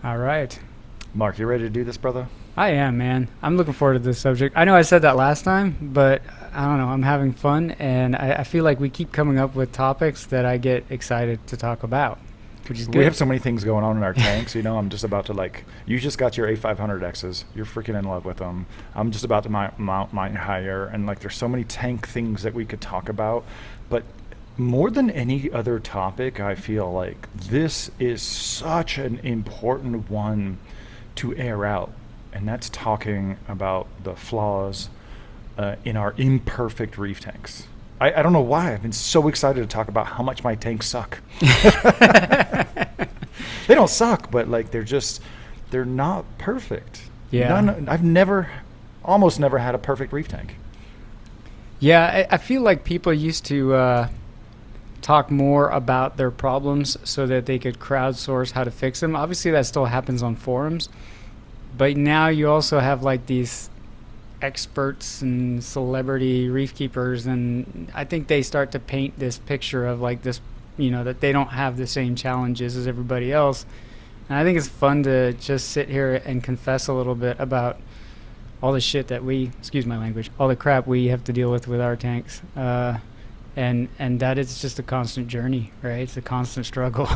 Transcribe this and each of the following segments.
All right. Mark, you ready to do this, brother? I am, man. I'm looking forward to this subject. I know I said that last time, but I don't know. I'm having fun, and I feel like we keep coming up with topics that I get excited to talk about, which is We good. have so many things going on in our tanks. I'm just about to you just got your A500Xs. You're freaking in love with them. I'm just about to mount mine higher, and there's so many tank things that we could talk about. But more than any other topic, I feel like this is such an important one to air out, and that's talking about the flaws in our imperfect reef tanks. I don't know why I've been so excited to talk about how much my tanks suck. They don't suck, but they're not perfect. Yeah. I've almost never had a perfect reef tank. Yeah, I feel like people used to talk more about their problems so that they could crowdsource how to fix them. Obviously, that still happens on forums, but now you also have like these experts and celebrity reef keepers, and I think they start to paint this picture of like this, that they don't have the same challenges as everybody else. And I think it's fun to just sit here and confess a little bit about all the shit that excuse my language, all the crap we have to deal with our tanks. And that it's just a constant journey, right? It's a constant struggle.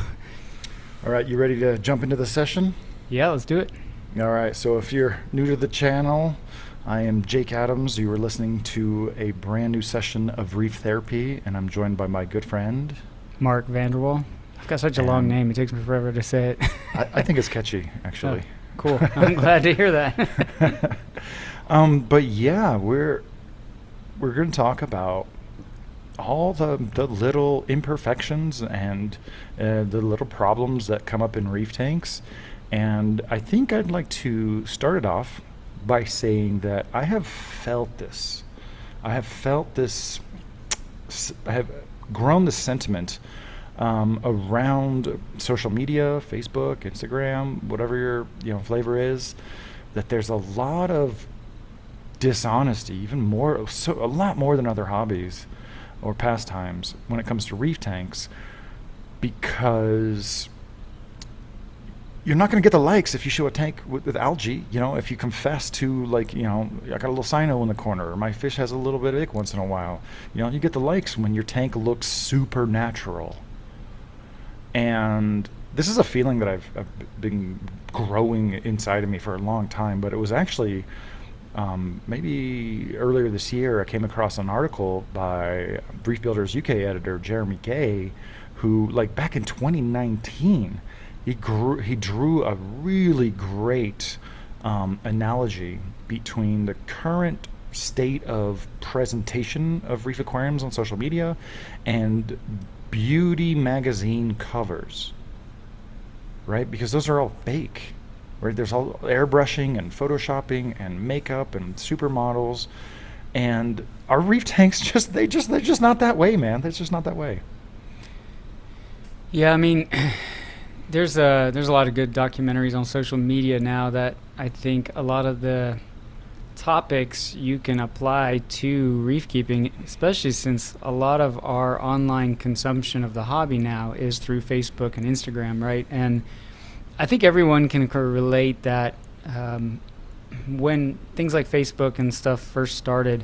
All right, you ready to jump into the session? Yeah, let's do it. All right, so if you're new to the channel, I am Jake Adams. You are listening to a brand new session of Reef Therapy, and I'm joined by my good friend, Mark Vanderwall. I've got such a long name, it takes me forever to say it. I think it's catchy, actually. Oh, cool. I'm glad to hear that. But yeah, we're going to talk about all the little imperfections and the little problems that come up in reef tanks. And I think I'd like to start it off by saying that I have felt this. I have grown the sentiment around social media, Facebook, Instagram, whatever your flavor is, that there's a lot of dishonesty, a lot more than other hobbies or pastimes when it comes to reef tanks, because you're not going to get the likes if you show a tank with algae. If you confess to I got a little cyno in the corner, or my fish has a little bit of ick once in a while. You get the likes when your tank looks supernatural. And this is a feeling that I've been growing inside of me for a long time, but it was actually maybe earlier this year I came across an article by Reef Builders UK editor Jeremy Gay, who back in 2019 he drew a really great analogy between the current state of presentation of reef aquariums on social media and beauty magazine covers, right? Because those are all fake, right? There's all airbrushing and photoshopping and makeup and supermodels, and our reef tanks they're just not that way, man. They're just not that way. Yeah, I mean, there's a lot of good documentaries on social media now that I think a lot of the topics you can apply to reef keeping, especially since a lot of our online consumption of the hobby now is through Facebook and Instagram, right? And I think everyone can relate that when things like Facebook and stuff first started,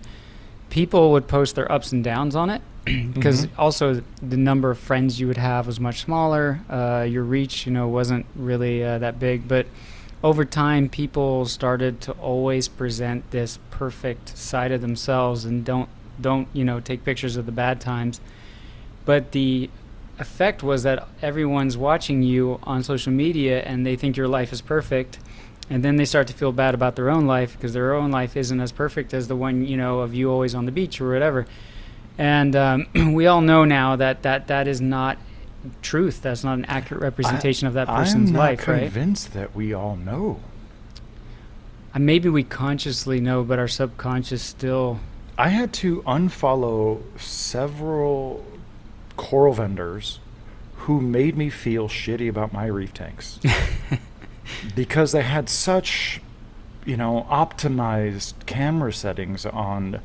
people would post their ups and downs on it, because also the number of friends you would have was much smaller. Your reach, wasn't really that big. But over time, people started to always present this perfect side of themselves and don't take pictures of the bad times. But the effect was that everyone's watching you on social media and they think your life is perfect, and then they start to feel bad about their own life because their own life isn't as perfect as the one of you always on the beach or whatever. And we all know now that is not truth. That's not an accurate representation of that person's life, right? I'm not convinced that we all know. Maybe we consciously know, but our subconscious still. I had to unfollow several coral vendors who made me feel shitty about my reef tanks because they had such, optimized camera settings on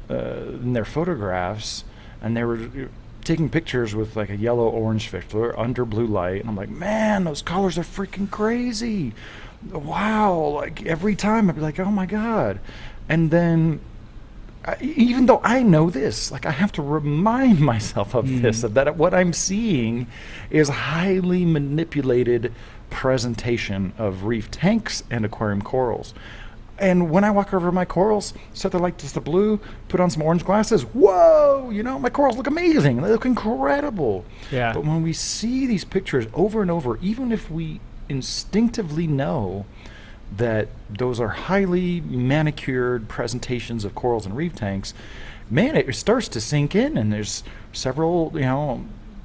in their photographs, and they were taking pictures with like a yellow orange fish. They're under blue light, and I'm like, man, those colors are freaking crazy. Wow, like every time I'd be like, oh my god. And then even though I know this, like I have to remind myself of this, that what I'm seeing is highly manipulated presentation of reef tanks and aquarium corals. And when I walk over my corals, set the light just to blue, put on some orange glasses, whoa, my corals look amazing. They look incredible. Yeah. But when we see these pictures over and over, even if we instinctively know that those are highly manicured presentations of corals and reef tanks, man, it starts to sink in. And there's several,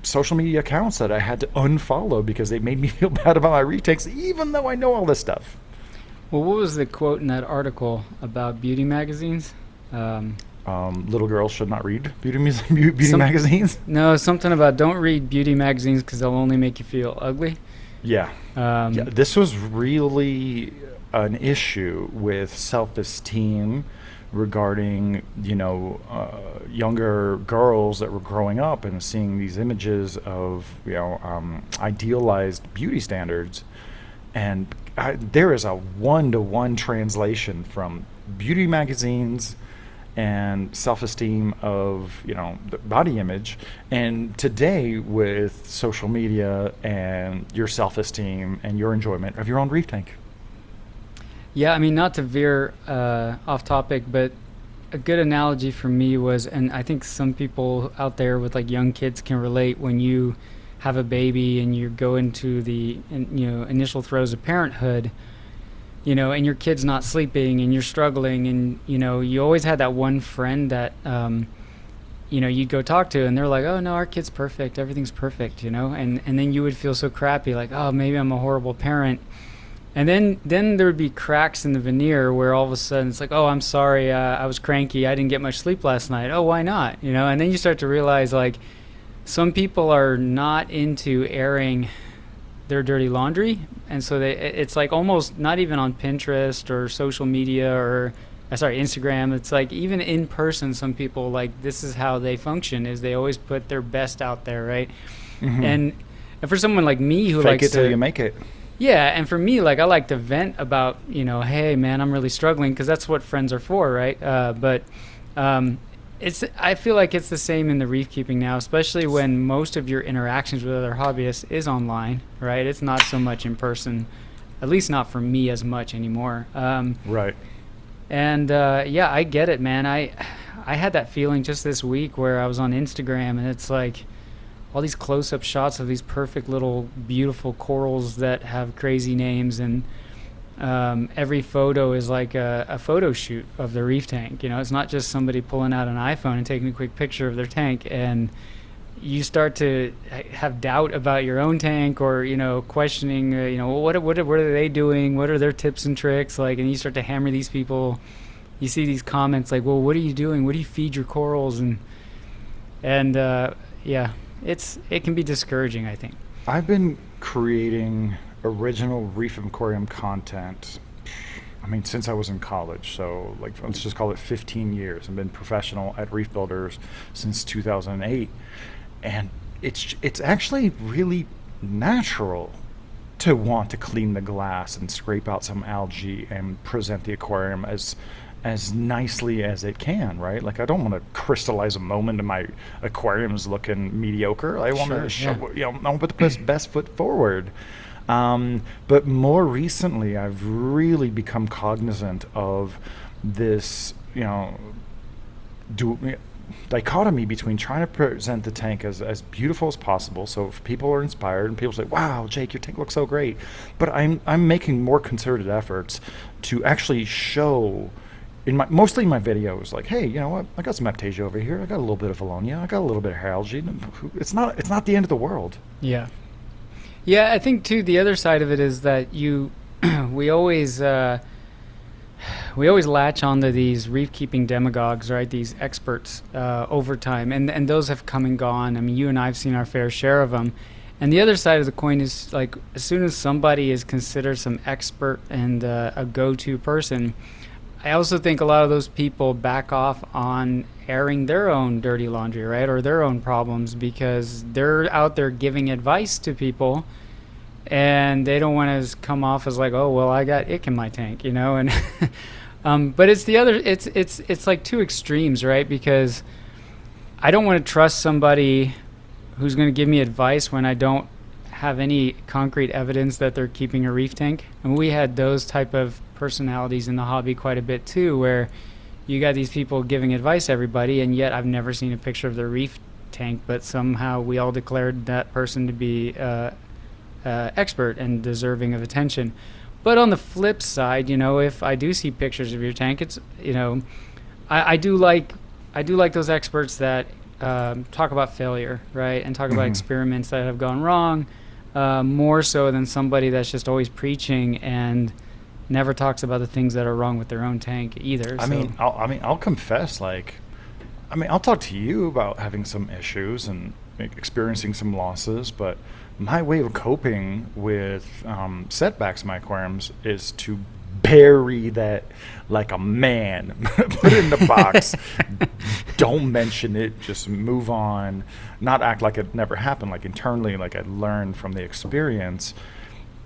social media accounts that I had to unfollow because they made me feel bad about my reef tanks, even though I know all this stuff. Well, what was the quote in that article about beauty magazines? Little girls should not read beauty magazines. No, something about don't read beauty magazines because they'll only make you feel ugly. Yeah. This was really an issue with self-esteem regarding, younger girls that were growing up and seeing these images of, idealized beauty standards. And there is a one-to-one translation from beauty magazines and self-esteem of, the body image. And today with social media and your self-esteem and your enjoyment of your own reef tank. Yeah, I mean, not to veer off topic, but a good analogy for me was, and I think some people out there with like young kids can relate, when you have a baby and you go into the initial throes of parenthood, and your kid's not sleeping and you're struggling, and you always had that one friend that you'd go talk to, and they're like, oh no, our kid's perfect, everything's perfect, and then you would feel so crappy, like, oh, maybe I'm a horrible parent. And then there would be cracks in the veneer where all of a sudden it's like, oh, I'm sorry, I was cranky, I didn't get much sleep last night. Oh, why not? And then you start to realize, like, some people are not into airing their dirty laundry, and so it's like almost not even on Pinterest or social media or Instagram. It's like even in person, some people, like, this is how they function, is they always put their best out there, right? Mm-hmm. And for someone like me who fake likes it till you make it. Yeah, and for me, like, I like to vent about, hey man, I'm really struggling, because that's what friends are for, right? But I feel like it's the same in the reef keeping now, especially when most of your interactions with other hobbyists is online, right? It's not so much in person, at least not for me as much anymore. Right. And yeah, I get it, man. I had that feeling just this week where I was on Instagram, and it's like all these close-up shots of these perfect little beautiful corals that have crazy names, and every photo is like a photo shoot of the reef tank. It's not just somebody pulling out an iPhone and taking a quick picture of their tank, and you start to have doubt about your own tank, or questioning what are they doing, what are their tips and tricks, like, and you start to hammer these people. You see these comments like, well, what are you doing, what do you feed your corals, and yeah, it can be discouraging, I think. I've been creating original reef aquarium content, since I was in college. So, like, let's just call it 15 years. I've been professional at Reef Builders since 2008. And it's actually really natural to want to clean the glass and scrape out some algae and present the aquarium as nicely as it can, right? Like, I don't want to crystallize a moment in my aquariums looking mediocre. I want to show, I want to put the best foot forward. But more recently, I've really become cognizant of this, dichotomy between trying to present the tank as beautiful as possible, so if people are inspired and people say, wow, Jake, your tank looks so great, but I'm making more concerted efforts to actually show mostly in my videos, like, hey, you know what, I got some Aptasia over here, I got a little bit of Valonia, I got a little bit of algae. It's not the end of the world. Yeah, I think too the other side of it is that we always latch onto these reef keeping demagogues, right? These experts over time, and those have come and gone. I mean, you and I have seen our fair share of them. And the other side of the coin is, like, as soon as somebody is considered some expert and a go-to person, I also think a lot of those people back off on airing their own dirty laundry, right, or their own problems, because they're out there giving advice to people, and they don't want to come off as like, oh well, I got ick in my tank, and but it's the other, it's like two extremes, right? Because I don't want to trust somebody who's going to give me advice when I don't have any concrete evidence that they're keeping a reef tank. And we had those type of personalities in the hobby quite a bit too, where you got these people giving advice to everybody, and yet I've never seen a picture of their reef tank, but somehow we all declared that person to be expert and deserving of attention. But on the flip side, if I do see pictures of your tank, it's I do like those experts that talk about failure, right, and talk about experiments that have gone wrong, more so than somebody that's just always preaching and never talks about the things that are wrong with their own tank either. I'll confess, I'll talk to you about having some issues and experiencing some losses, but my way of coping with setbacks in my aquariums is to bury that like a man. Put it in the box. Don't mention it. Just move on. Not act like it never happened. Like internally, like I learned from the experience.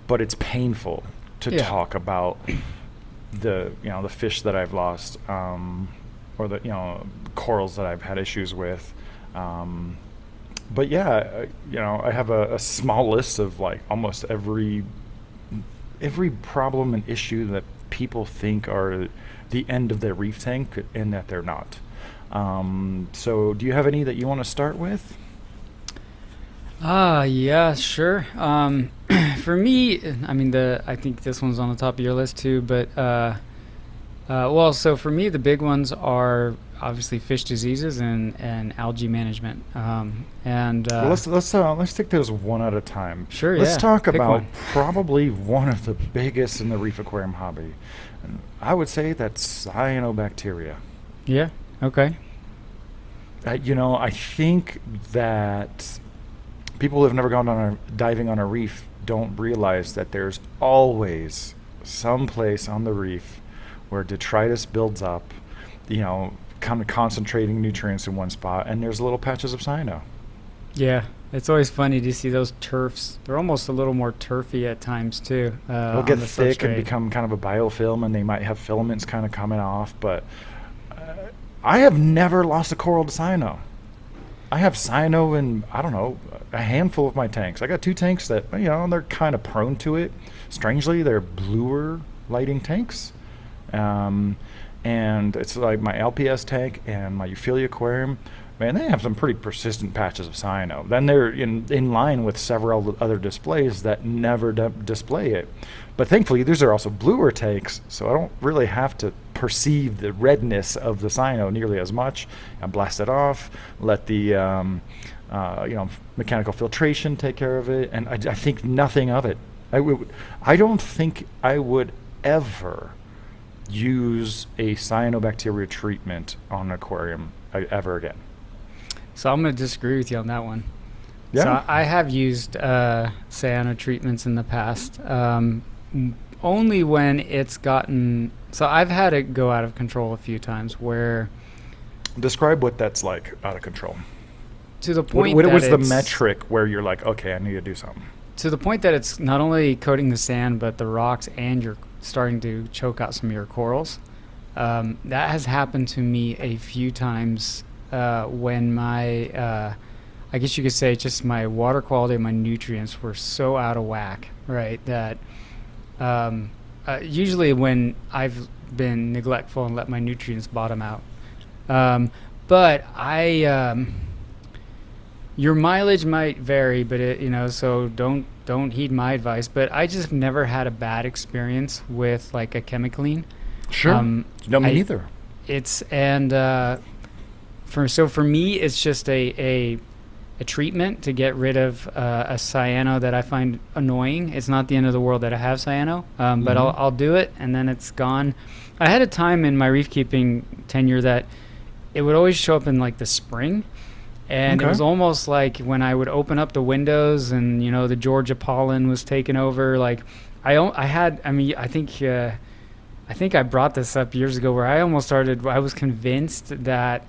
But it's painful to talk about the fish that I've lost, or the corals that I've had issues with. But yeah, I have a small list of like almost every problem and issue that people think are the end of their reef tank, and that they're not. So do you have any that you want to start with? Yeah, sure. For me, I think this one's on the top of your list too, but so for me, the big ones are obviously fish diseases and algae management. Let's take those one at a time. Sure. Let's talk Pick about one. probably one of the biggest in the reef aquarium hobby. And I would say that's cyanobacteria. Yeah. Okay. I think that people who have never gone diving on a reef don't realize that there's always some place on the reef where detritus builds up, kind of concentrating nutrients in one spot, and there's little patches of cyano. Yeah, it's always funny to see those turfs. They're almost a little more turfy at times too. They'll get thick and become kind of a biofilm, and they might have filaments kind of coming off, but I have never lost a coral to cyano. I have cyano in, I don't know, a handful of my tanks. I got 2 tanks that, they're kind of prone to it. Strangely, they're bluer lighting tanks. And it's like my LPS tank and my Euphyllia aquarium. Man, they have some pretty persistent patches of cyano. Then they're in line with several other displays that never display it. But thankfully, these are also bluer tanks, so I don't really have to perceive the redness of the cyano nearly as much. I blast it off, let the mechanical filtration take care of it, and I think nothing of it. I don't think I would ever use a cyanobacteria treatment on an aquarium ever again. So I'm going to disagree with you on that one. Yeah. So I have used cyano treatments in the past, only when it's gotten... So I've had it go out of control a few times where... Describe what that's like, out of control. To the point what that was the it's... metric where you're like, okay, I need to do something? To the point that it's not only coating the sand, but the rocks, and you're starting to choke out some of your corals. That has happened to me a few times when my, I guess you could say, just my water quality and my nutrients were so out of whack, right, that usually when I've been neglectful and let my nutrients bottom out. But your mileage might vary, but so don't heed my advice. But I just never had a bad experience with like a chemicaline. Sure. No, me either. For me, it's just a treatment to get rid of a cyano that I find annoying. It's not the end of the world that I have cyano, but I'll do it, and then it's gone. I had a time in my reef keeping tenure that it would always show up in like the spring. And it was almost like when I would open up the windows and, I think I brought this up years ago where I was convinced that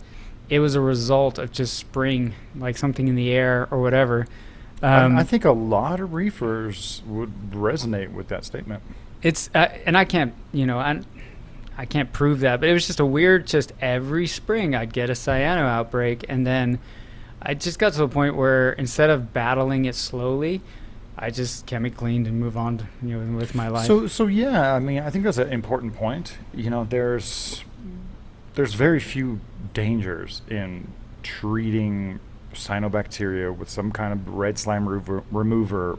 it was a result of just spring, like something in the air or whatever. I think a lot of reefers would resonate with that statement. And I can't, I can't prove that, but it was just a weird, just every spring I'd get a cyano outbreak. And then I just got to the point where instead of battling it slowly, I just chemi cleaned and move on, with my life. So yeah, I mean, I think that's an important point. There's very few dangers in treating cyanobacteria with some kind of red slime remover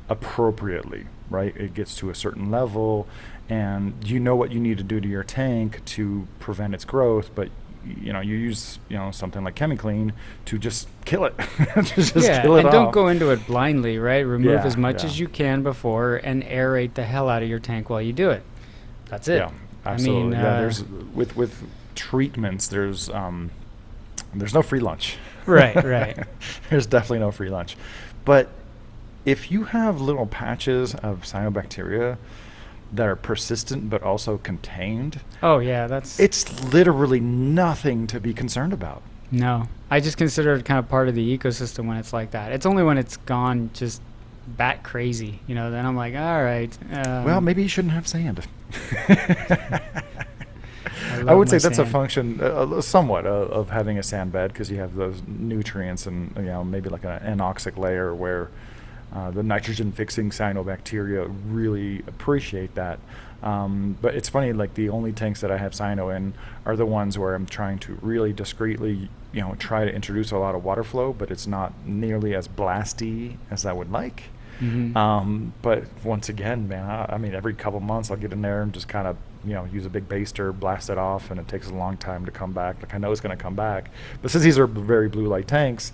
appropriately, right? It gets to a certain level, and you know what you need to do to your tank to prevent its growth, but you use something like ChemiClean to just kill it. just kill it and off. don't go into it blindly, right? Remove Yeah, as much yeah. as you can before, and aerate the hell out of your tank while you do it. That's it. Yeah, absolutely. I mean, There's with treatments, there's no free lunch. Right. There's definitely no free lunch. But if you have little patches of cyanobacteria that are persistent but also contained, Oh yeah, it's literally nothing to be concerned about. no. I just consider it kind of part of the ecosystem when it's like that. It's only when it's gone just bat crazy, then I'm like, all right. Well, maybe you shouldn't have sand. love I would my say that's a sand. function, somewhat, of having a sand bed, because you have those nutrients and maybe like an anoxic layer where the nitrogen-fixing cyanobacteria really appreciate that. But it's funny, like the only tanks that I have cyano in are the ones where I'm trying to really discreetly, try to introduce a lot of water flow, but it's not nearly as blasty as I would like. Mhm. But once again, man, I mean, every couple months I'll get in there and just kind of, use a big baster, blast it off, and it takes a long time to come back. Like, I know it's going to come back. But since these are very blue light tanks,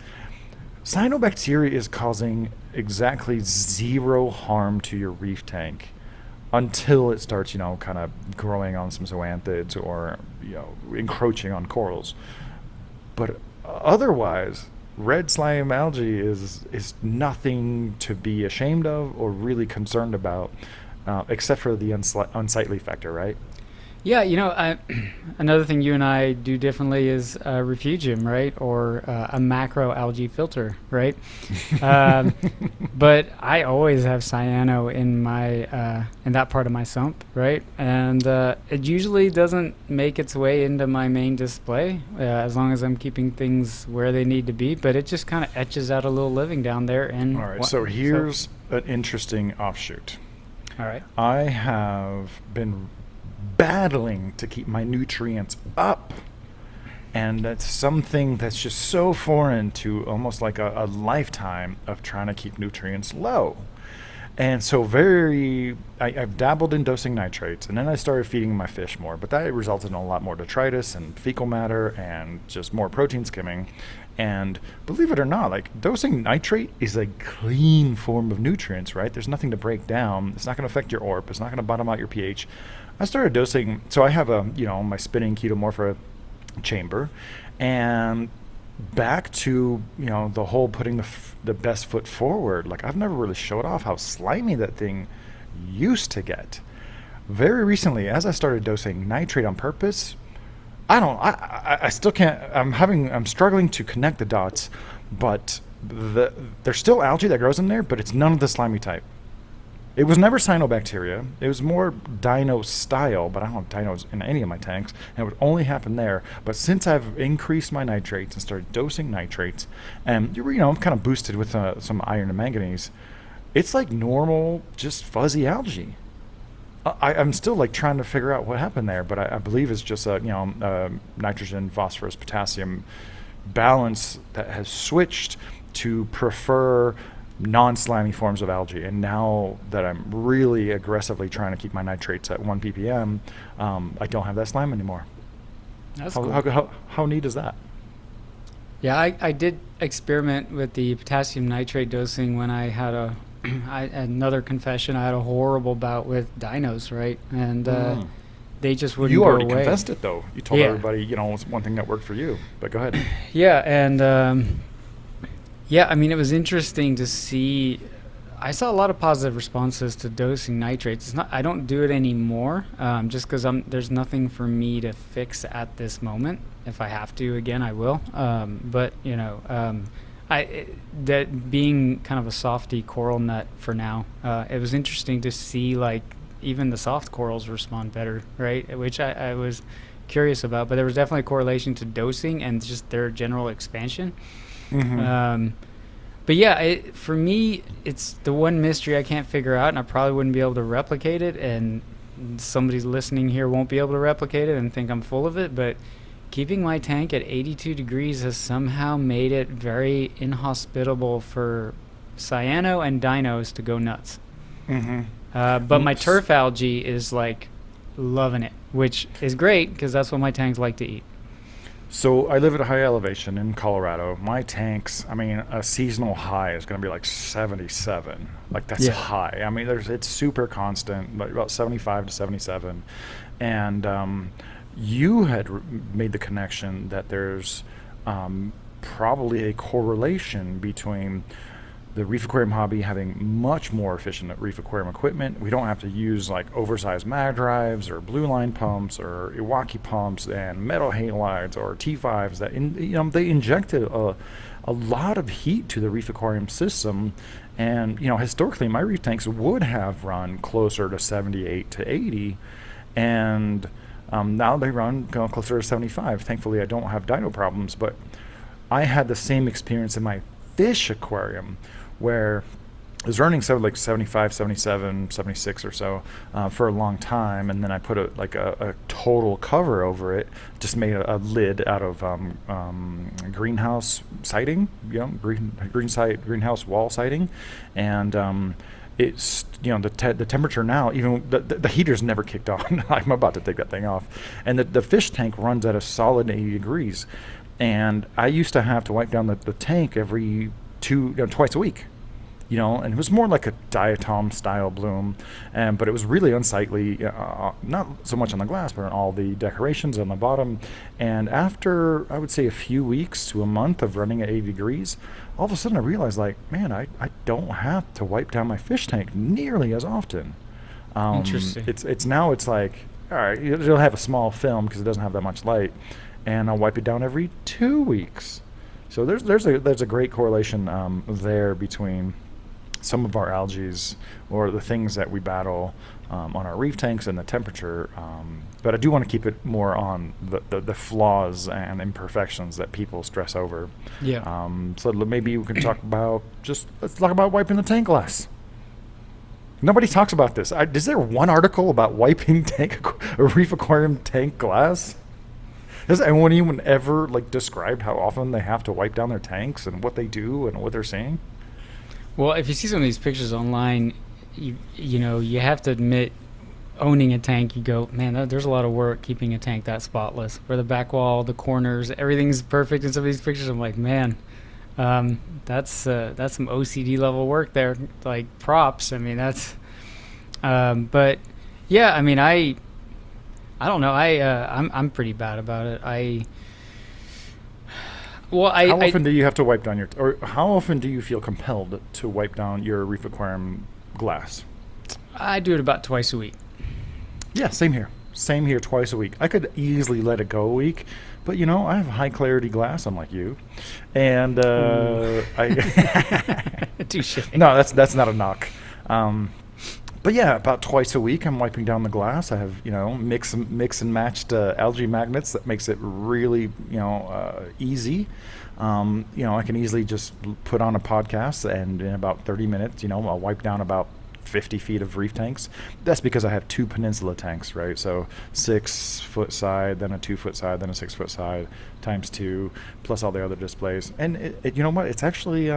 cyanobacteria is causing exactly zero harm to your reef tank until it starts, kind of growing on some zoanthids or, encroaching on corals. But otherwise, red slime algae is nothing to be ashamed of or really concerned about, except for the unsightly factor, right? Yeah, another thing you and I do differently is refugium, right? Or a macro algae filter, right? But I always have cyano in my in that part of my sump, right? And it usually doesn't make its way into my main display as long as I'm keeping things where they need to be. But it just kind of etches out a little living down there. And All right, so here's an interesting offshoot. all right. I have been battling to keep my nutrients up, and that's something that's just so foreign to almost like a lifetime of trying to keep nutrients low. And so I've dabbled in dosing nitrates, and then I started feeding my fish more, but that resulted in a lot more detritus and fecal matter and just more protein skimming. And believe it or not, like, dosing nitrate is a clean form of nutrients, right? There's nothing to break down. It's not going to affect your ORP. It's not going to bottom out your pH. I started dosing, so I have my spinning Ketomorpha chamber, and back to, the whole putting the best foot forward. Like, I've never really showed off how slimy that thing used to get. Very recently, as I started dosing nitrate on purpose, I still can't, I'm struggling to connect the dots, but there's still algae that grows in there, but it's none of the slimy type. It was never cyanobacteria. It was more dino style, but I don't have dinos in any of my tanks, and it would only happen there. But since I've increased my nitrates and started dosing nitrates, and I'm kind of boosted with some iron and manganese, it's like normal, just fuzzy algae. I'm still like trying to figure out what happened there, but I believe it's just a nitrogen, phosphorus, potassium balance that has switched to prefer non-slimy forms of algae. And now that I'm really aggressively trying to keep my nitrates at 1 ppm, I don't have that slime anymore. That's How, cool. how neat is that? Yeah, I did experiment with the potassium nitrate dosing when I had another confession. I had a horrible bout with dinos, right? And they just wouldn't You go already away. confessed it, though. You told Yeah. everybody, it's one thing that worked for you. But go ahead. Yeah, and yeah, I mean, it was interesting to see. I saw a lot of positive responses to dosing nitrates. It's not, I don't do it anymore, just because there's nothing for me to fix at this moment. If I have to again, I will. But that being kind of a softy coral nut for now, it was interesting to see like even the soft corals respond better, right? Which I was curious about, but there was definitely a correlation to dosing and just their general expansion. Mm-hmm. But yeah, for me, it's the one mystery I can't figure out, and I probably wouldn't be able to replicate it. And somebody's listening here won't be able to replicate it and think I'm full of it. But keeping my tank at 82 degrees has somehow made it very inhospitable for cyano and dinos to go nuts. Mm-hmm. But my turf algae is like loving it, which is great because that's what my tanks like to eat. So I live at a high elevation in Colorado. My tanks, I mean, a seasonal high is going to be like 77. Like that's high. I mean, it's super constant, like about 75 to 77. And you had made the connection that there's probably a correlation between the reef aquarium hobby having much more efficient reef aquarium equipment. We don't have to use like oversized mag drives or blue line pumps or Iwaki pumps and metal halides or T5s that they injected a lot of heat to the reef aquarium system. And historically my reef tanks would have run closer to 78 to 80, and now they run closer to 75. Thankfully I don't have dino problems, but I had the same experience in my fish aquarium where it was running like 75, 77, 76 or so for a long time, and then I put a total cover over it, just made a lid out of greenhouse siding, greenhouse wall siding, and it's the temperature now, even the heater's never kicked on. I'm about to take that thing off, and the fish tank runs at a solid 80 degrees, and I used to have to wipe down the tank every twice a week, and it was more like a diatom style bloom, but it was really unsightly, not so much on the glass, but on all the decorations on the bottom. And after, I would say, a few weeks to a month of running at 80 degrees, all of a sudden I realized, like, man, I don't have to wipe down my fish tank nearly as often. Interesting. It's now it's like, all right, it'll have a small film because it doesn't have that much light, and I'll wipe it down every 2 weeks. So there's a great correlation there between some of our algae or the things that we battle on our reef tanks and the temperature. But I do want to keep it more on the flaws and imperfections that people stress over. Yeah. So maybe we can let's talk about wiping the tank glass. Nobody talks about this. Is there one article about wiping a reef aquarium tank glass? Has anyone even ever described how often they have to wipe down their tanks and what they do and what they're seeing? Well, if you see some of these pictures online, you have to admit, owning a tank, you go, man, there's a lot of work keeping a tank that spotless. Where the back wall, the corners, everything's perfect in some of these pictures. I'm like, man, that's some OCD level work there. Like, props. I mean, that's. But yeah, I mean, I don't know. I'm pretty bad about it. How often do you have to wipe down or how often do you feel compelled to wipe down your reef aquarium glass? I do it about twice a week. Yeah, same here. Same here, twice a week. I could easily let it go a week, but I have high clarity glass, unlike you, and Touché. No, that's not a knock. But yeah, about twice a week I'm wiping down the glass. I have mix and matched algae magnets that makes it really easy. I can easily just put on a podcast, and in about 30 minutes, I'll wipe down about 50 feet of reef tanks. That's because I have 2 peninsula tanks, right? So 6-foot side, then a 2-foot side, then a 6-foot side, times 2, plus all the other displays. And you know what? It's actually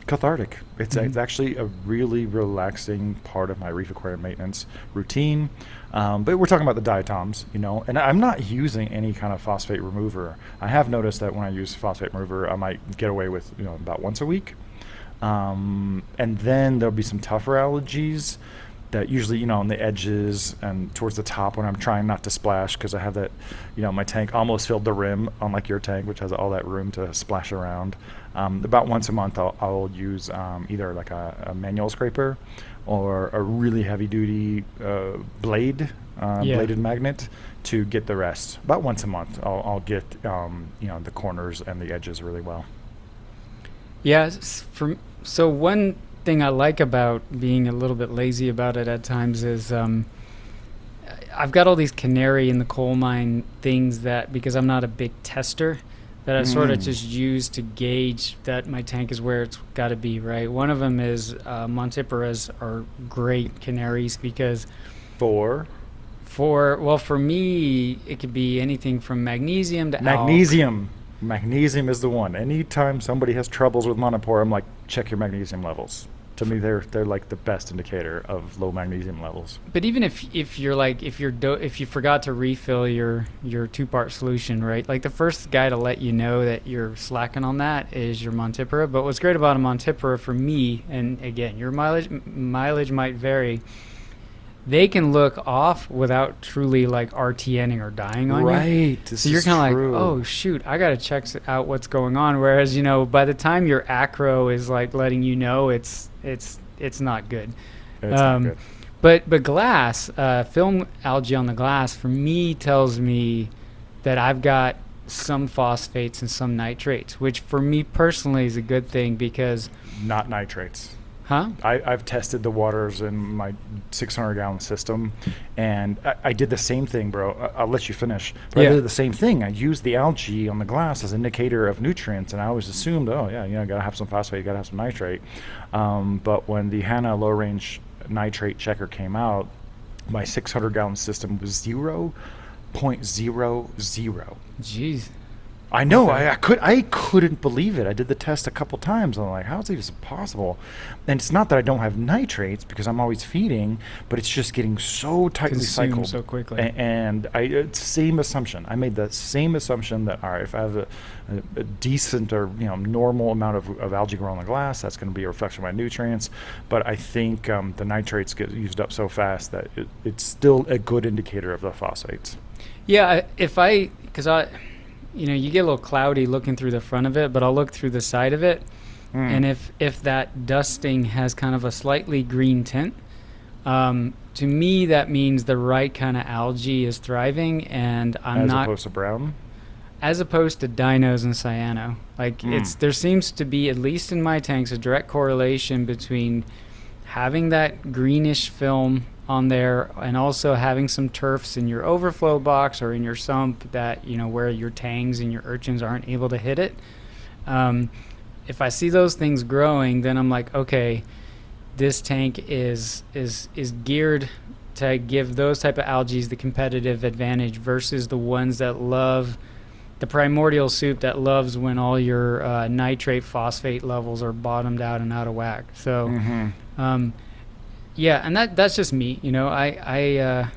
cathartic. It's actually a really relaxing part of my reef aquarium maintenance routine. But we're talking about the diatoms, and I'm not using any kind of phosphate remover. I have noticed that when I use phosphate remover, I might get away with about once a week. And then there'll be some tougher algae that usually, on the edges and towards the top when I'm trying not to splash, because I have that, my tank almost filled the rim, unlike your tank, which has all that room to splash around. About once a month, I'll use either like a manual scraper or a really heavy duty bladed magnet to get the rest. About once a month, I'll get the corners and the edges really well. Yeah. So one thing I like about being a little bit lazy about it at times is I've got all these canary in the coal mine things that, because I'm not a big tester, that I sort of just use to gauge that my tank is where it's got to be, right? One of them is Montiperas are great canaries because for me, it could be anything from magnesium to magnesium. Magnesium is the one. Anytime somebody has troubles with monopore, I'm like, check your magnesium levels. To me, they're like the best indicator of low magnesium levels. But even if you forgot to refill your 2-part solution, right? Like the first guy to let you know that you're slacking on that is your Montipora. But what's great about a Montipora for me, and again, your mileage might vary, they can look off without truly like RTNing or dying on you. Right. So you're kind of like, oh shoot, I got to check out what's going on. Whereas, by the time your acro is like letting you know it's not good. It's not good. But glass, film algae on the glass for me tells me that I've got some phosphates and some nitrates, which for me personally is a good thing because... Not nitrates. Huh? I've tested the waters in my 600-gallon system, and I did the same thing, bro. I'll let you finish. But I did the same thing. I used the algae on the glass as an indicator of nutrients, and I always assumed, gotta have some phosphate, gotta have some nitrate. But when the HANA low-range nitrate checker came out, my 600-gallon system was 0.00. Jeez. I know. Okay. I couldn't believe it. I did the test a couple times. I'm like, how is this possible? And it's not that I don't have nitrates because I'm always feeding, but it's just getting so tightly cycled so quickly. And same assumption. I made the same assumption that all right, if I have a decent or normal amount of algae growing on the glass, that's going to be a reflection of my nutrients. But I think the nitrates get used up so fast that it's still a good indicator of the phosphates. Yeah, you get a little cloudy looking through the front of it, but I'll look through the side of it. And if that dusting has kind of a slightly green tint, to me that means the right kind of algae is thriving, and as opposed to brown? As opposed to dinos and cyano. There seems to be, at least in my tanks, a direct correlation between having that greenish film on there and also having some turfs in your overflow box or in your sump that where your tangs and your urchins aren't able to hit it. If I see those things growing, then I'm like, okay, this tank is geared to give those type of algae the competitive advantage versus the ones that love the primordial soup that loves when all your nitrate phosphate levels are bottomed out and out of whack. So yeah, and that's just me. I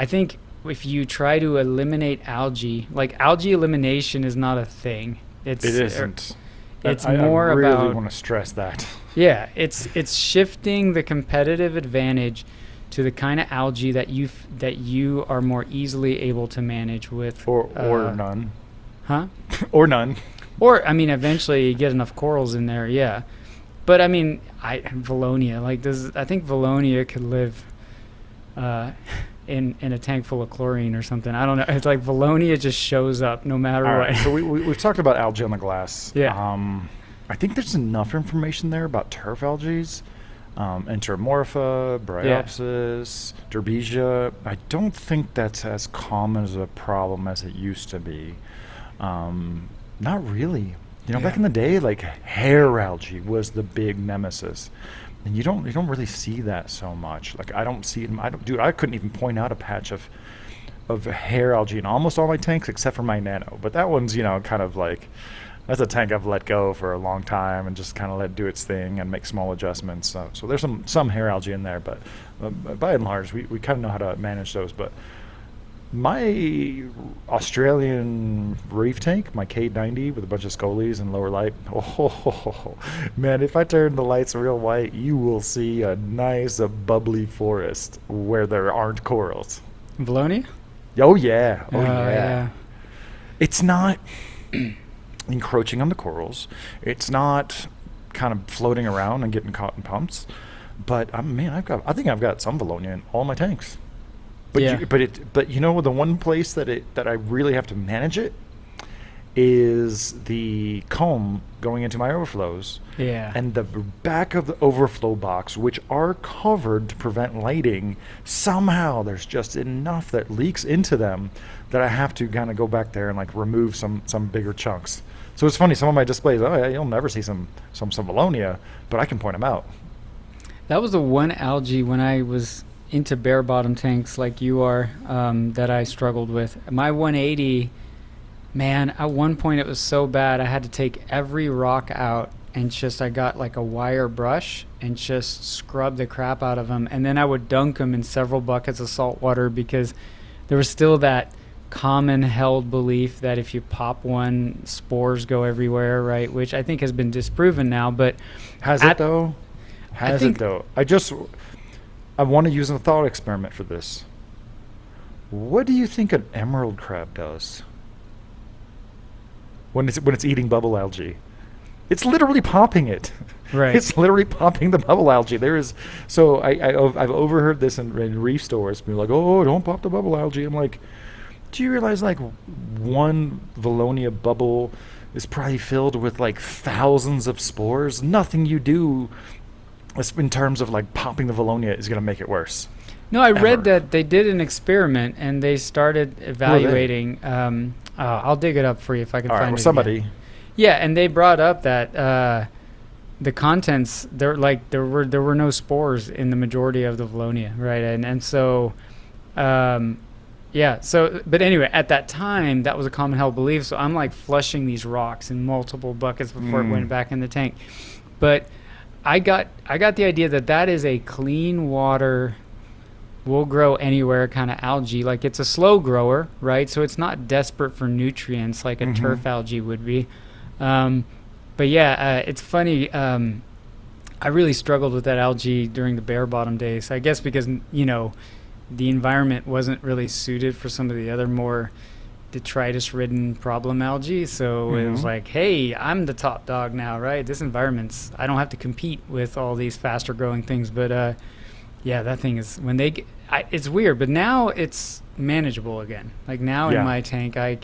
think if you try to eliminate algae, algae elimination is not a thing. It isn't. It's more about. I really want to stress that. Yeah, it's shifting the competitive advantage to the kind of algae that you are more easily able to manage with. Or none. Huh? Or none. Or eventually you get enough corals in there. Yeah. But Valonia, I think Valonia could live in a tank full of chlorine or something. I don't know. It's like Valonia just shows up no matter what. Right, so we've talked about algae on the glass. Yeah. I think there's enough information there about turf algae, Enteromorpha, Bryopsis, Derbesia. I don't think that's as common as a problem as it used to be. Not really. Back in the day, hair algae was the big nemesis, and you don't really see that so much. I don't see it. I couldn't even point out a patch of hair algae in almost all my tanks except for my nano. But that one's kind of that's a tank I've let go for a long time and just kind of let it do its thing and make small adjustments. So there's some hair algae in there, but by and large, we kind of know how to manage those. But My Australian reef tank, my K90 with a bunch of scolies and lower light. Oh, man, if I turn the lights real white, you will see a nice, bubbly forest where there aren't corals. Valonia? Oh, yeah. Oh, yeah. Yeah. It's not encroaching on the corals. It's not kind of floating around and getting caught in pumps. But, man, I think I've got some Valonia in all my tanks. But Yeah. but you know, the one place that I really have to manage it is the comb going into my overflows. Yeah. And the back of the overflow box, which are covered to prevent lighting. Somehow there's just enough that leaks into them that I have to kind of go back there and like remove some bigger chunks. So it's funny, some of my displays, oh yeah, you'll never see some Valonia, but I can point them out. That was the one algae when I was into bare bottom tanks like you are, that I struggled with. My 180, man, at one point it was so bad I had to take every rock out and I got like a wire brush and just scrub the crap out of them. And then I would dunk them in several buckets of salt water because there was still that common held belief that if you pop one, spores go everywhere, right? Which I think has been disproven now, but Has it though? I want to use a thought experiment for this. What do you think an emerald crab does when it's eating bubble algae? It's literally popping it. Right. It's literally popping the bubble algae. I've overheard this in reef stores. People are like, oh, don't pop the bubble algae. I'm like, do you realize like one Valonia bubble is probably filled with like thousands of spores? Nothing you do in terms of like popping the Valonia is going to make it worse. No, I read Ever. that they did an experiment and they started evaluating. I'll dig it up for you if I can All right, find well, it. somebody. Again. Yeah, and they brought up that the contents there were no spores in the majority of the Valonia, right? And so, yeah. So, but anyway, at that time, that was a common held belief. So I'm like flushing these rocks in multiple buckets before it went back in the tank, but I got the idea that is a clean water, will grow anywhere kind of algae. Like it's a slow grower, right? So it's not desperate for nutrients like a turf algae would be. But yeah, it's funny. I really struggled with that algae during the bare bottom days. I guess because the environment wasn't really suited for some of the other more detritus-ridden problem algae, so it was like, hey, I'm the top dog now, right? This environment's, I don't have to compete with all these faster growing things, but yeah, that thing is, when they get, it's weird, but now it's manageable again. Like now in my tank, I've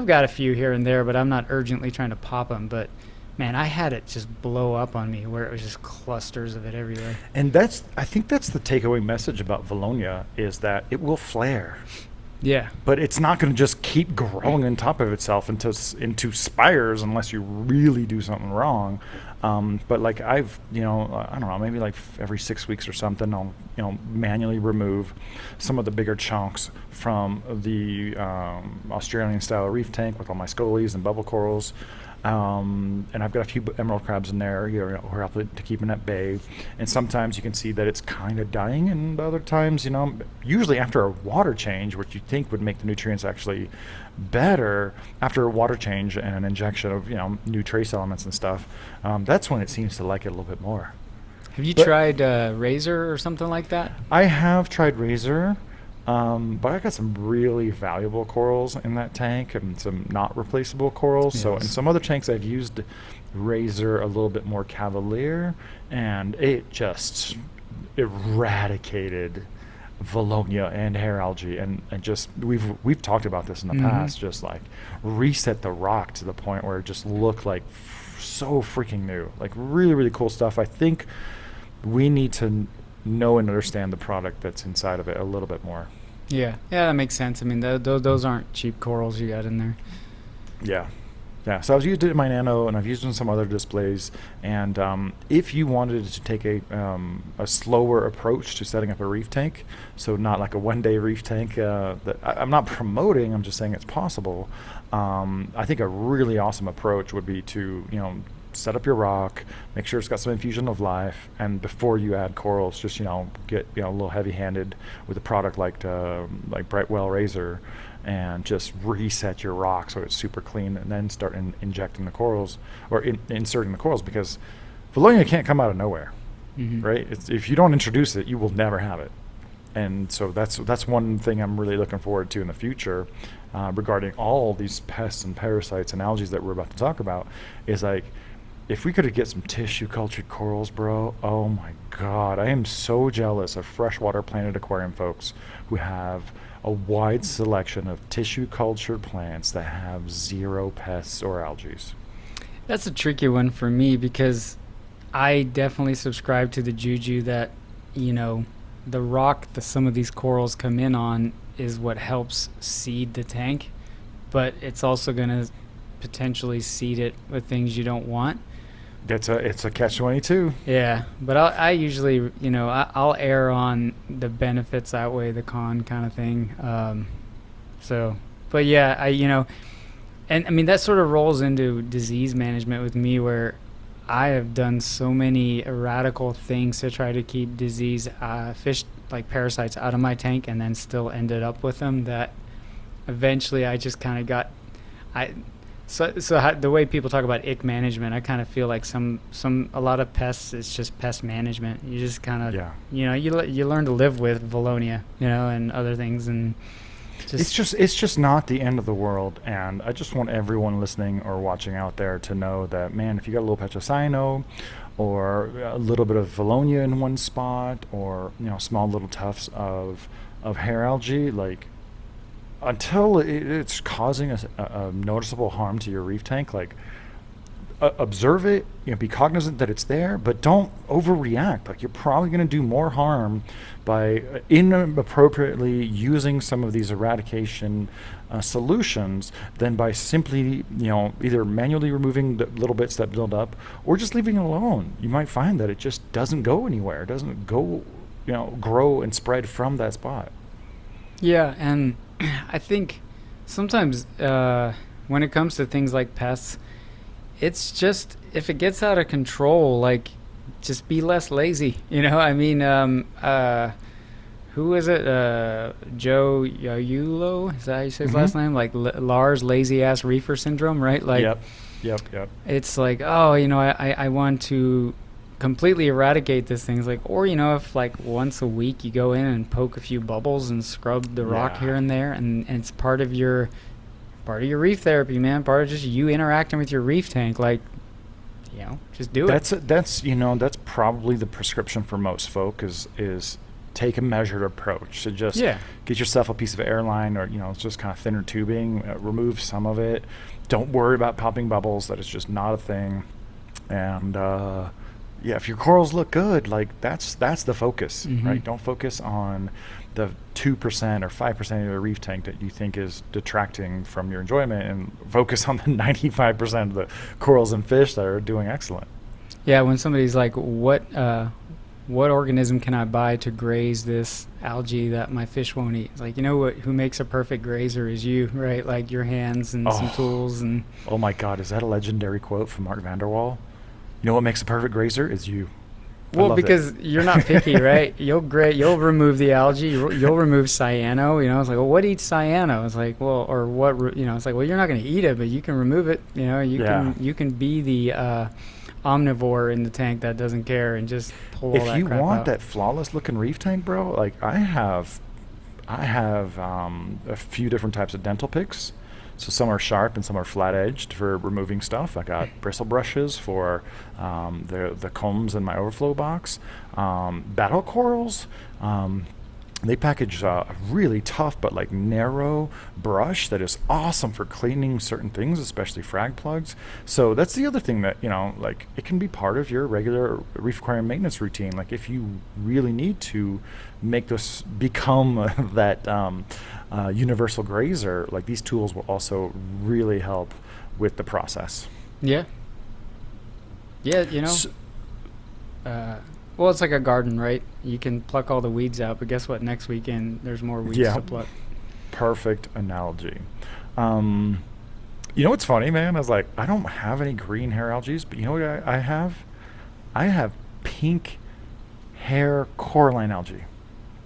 got a few here and there, but I'm not urgently trying to pop them, but man, I had it just blow up on me where it was just clusters of it everywhere. And I think that's the takeaway message about Valonia, is that it will flare. Yeah. But it's not going to just keep growing on top of itself into spires unless you really do something wrong. But like I don't know, maybe like every 6 weeks or something, I'll manually remove some of the bigger chunks from the Australian style reef tank with all my scolies and bubble corals. And I've got a few emerald crabs in there, who are to keep them at bay. And sometimes you can see that it's kind of dying, and other times, usually after a water change, which you think would make the nutrients actually better, after a water change and an injection of new trace elements and stuff, that's when it seems to like it a little bit more. Have you tried Razor or something like that? I have tried Razor. But I got some really valuable corals in that tank and some not replaceable corals. Yes. So in some other tanks I've used Razor a little bit more cavalier, and it just eradicated Valonia and hair algae, and just we've talked about this in the past, just like reset the rock to the point where it just looked like so freaking new, like really, really cool stuff. I think we need to know and understand the product that's inside of it a little bit more. Yeah, that makes sense. I mean, those aren't cheap corals you got in there. Yeah. So I've used it in my Nano, and I've used it in some other displays. And if you wanted to take a slower approach to setting up a reef tank, so not like a one-day reef tank, that I'm not promoting, I'm just saying it's possible. I think a really awesome approach would be to set up your rock, make sure it's got some infusion of life, and before you add corals, just get a little heavy-handed with a product like Brightwell Razor, and just reset your rock so it's super clean, and then start injecting the corals or inserting the corals, because Valonia can't come out of nowhere, right? If you don't introduce it, you will never have it. And so that's one thing I'm really looking forward to in the future, regarding all these pests and parasites and algae that we're about to talk about, is like, if we could get some tissue cultured corals, bro, oh my God, I am so jealous of Freshwater Planet Aquarium folks who have a wide selection of tissue cultured plants that have zero pests or algae. That's a tricky one for me, because I definitely subscribe to the juju that, the rock that some of these corals come in on is what helps seed the tank, but it's also going to potentially seed it with things you don't want. It's a catch-22. Yeah, but I usually, I'll err on the benefits outweigh the con kind of thing. But yeah, and I mean, that sort of rolls into disease management with me, where I have done so many radical things to try to keep disease, fish like parasites out of my tank, and then still ended up with them, that eventually I just kind of got, the way people talk about ick management, I kind of feel like a lot of pests, it's just pest management. You just kind of, you learn to live with Valonia, and other things, and it's just not the end of the world. And I just want everyone listening or watching out there to know that, man, if you got a little patch of cyano, or a little bit of Valonia in one spot, or small little tufts of hair algae, like, until it's causing a noticeable harm to your reef tank, like, observe it, be cognizant that it's there, but don't overreact. Like, you're probably going to do more harm by inappropriately using some of these eradication solutions than by simply, either manually removing the little bits that build up, or just leaving it alone. You might find that it just doesn't go anywhere. It doesn't go, grow and spread from that spot. Yeah, and I think sometimes when it comes to things like pests, it's just, if it gets out of control, like, just be less lazy. I mean, who is it? Joe Yaulo? Is that how you say his last name? Like Lars lazy ass reefer syndrome, right? Like, Yep. It's like, I want to completely eradicate this thing. It's like, or if like once a week you go in and poke a few bubbles and scrub the rock here and there, and it's part of your reef therapy, man. Part of just you interacting with your reef tank, like, just do it. That's probably the prescription for most folk, is take a measured approach. So just get yourself a piece of airline, or just kind of thinner tubing, remove some of it. Don't worry about popping bubbles. That is just not a thing. And if your corals look good, like, that's the focus, right? Don't focus on the 2% or 5% of your reef tank that you think is detracting from your enjoyment, and focus on the 95% of the corals and fish that are doing excellent. Yeah, when somebody's like, what organism can I buy to graze this algae that my fish won't eat? It's like, who makes a perfect grazer is you, right? Like, your hands and some tools. And oh my God, is that a legendary quote from Mark Vanderwall? What makes a perfect grazer is you. Well, because you're not picky, right? You'll remove the algae. You'll remove cyano. It's like, well, what eats cyano? It's like, well, or what? It's like, well, you're not going to eat it, but you can remove it. You can be the omnivore in the tank that doesn't care and just pull all that crap out. If you want that flawless looking reef tank, bro, like, I have a few different types of dental picks. So some are sharp and some are flat edged for removing stuff. I got bristle brushes for the combs in my overflow box. Battle corals. They package a really tough but like narrow brush that is awesome for cleaning certain things, especially frag plugs. So that's the other thing that, like, it can be part of your regular reef aquarium maintenance routine. Like, if you really need to make this become that universal grazer, like, these tools will also really help with the process. Yeah. Well, it's like a garden, right? You can pluck all the weeds out, but guess what? Next weekend, there's more weeds to pluck. Perfect analogy. You know what's funny, man? I was like, I don't have any green hair algae, but you know what I have? I have pink hair Coraline algae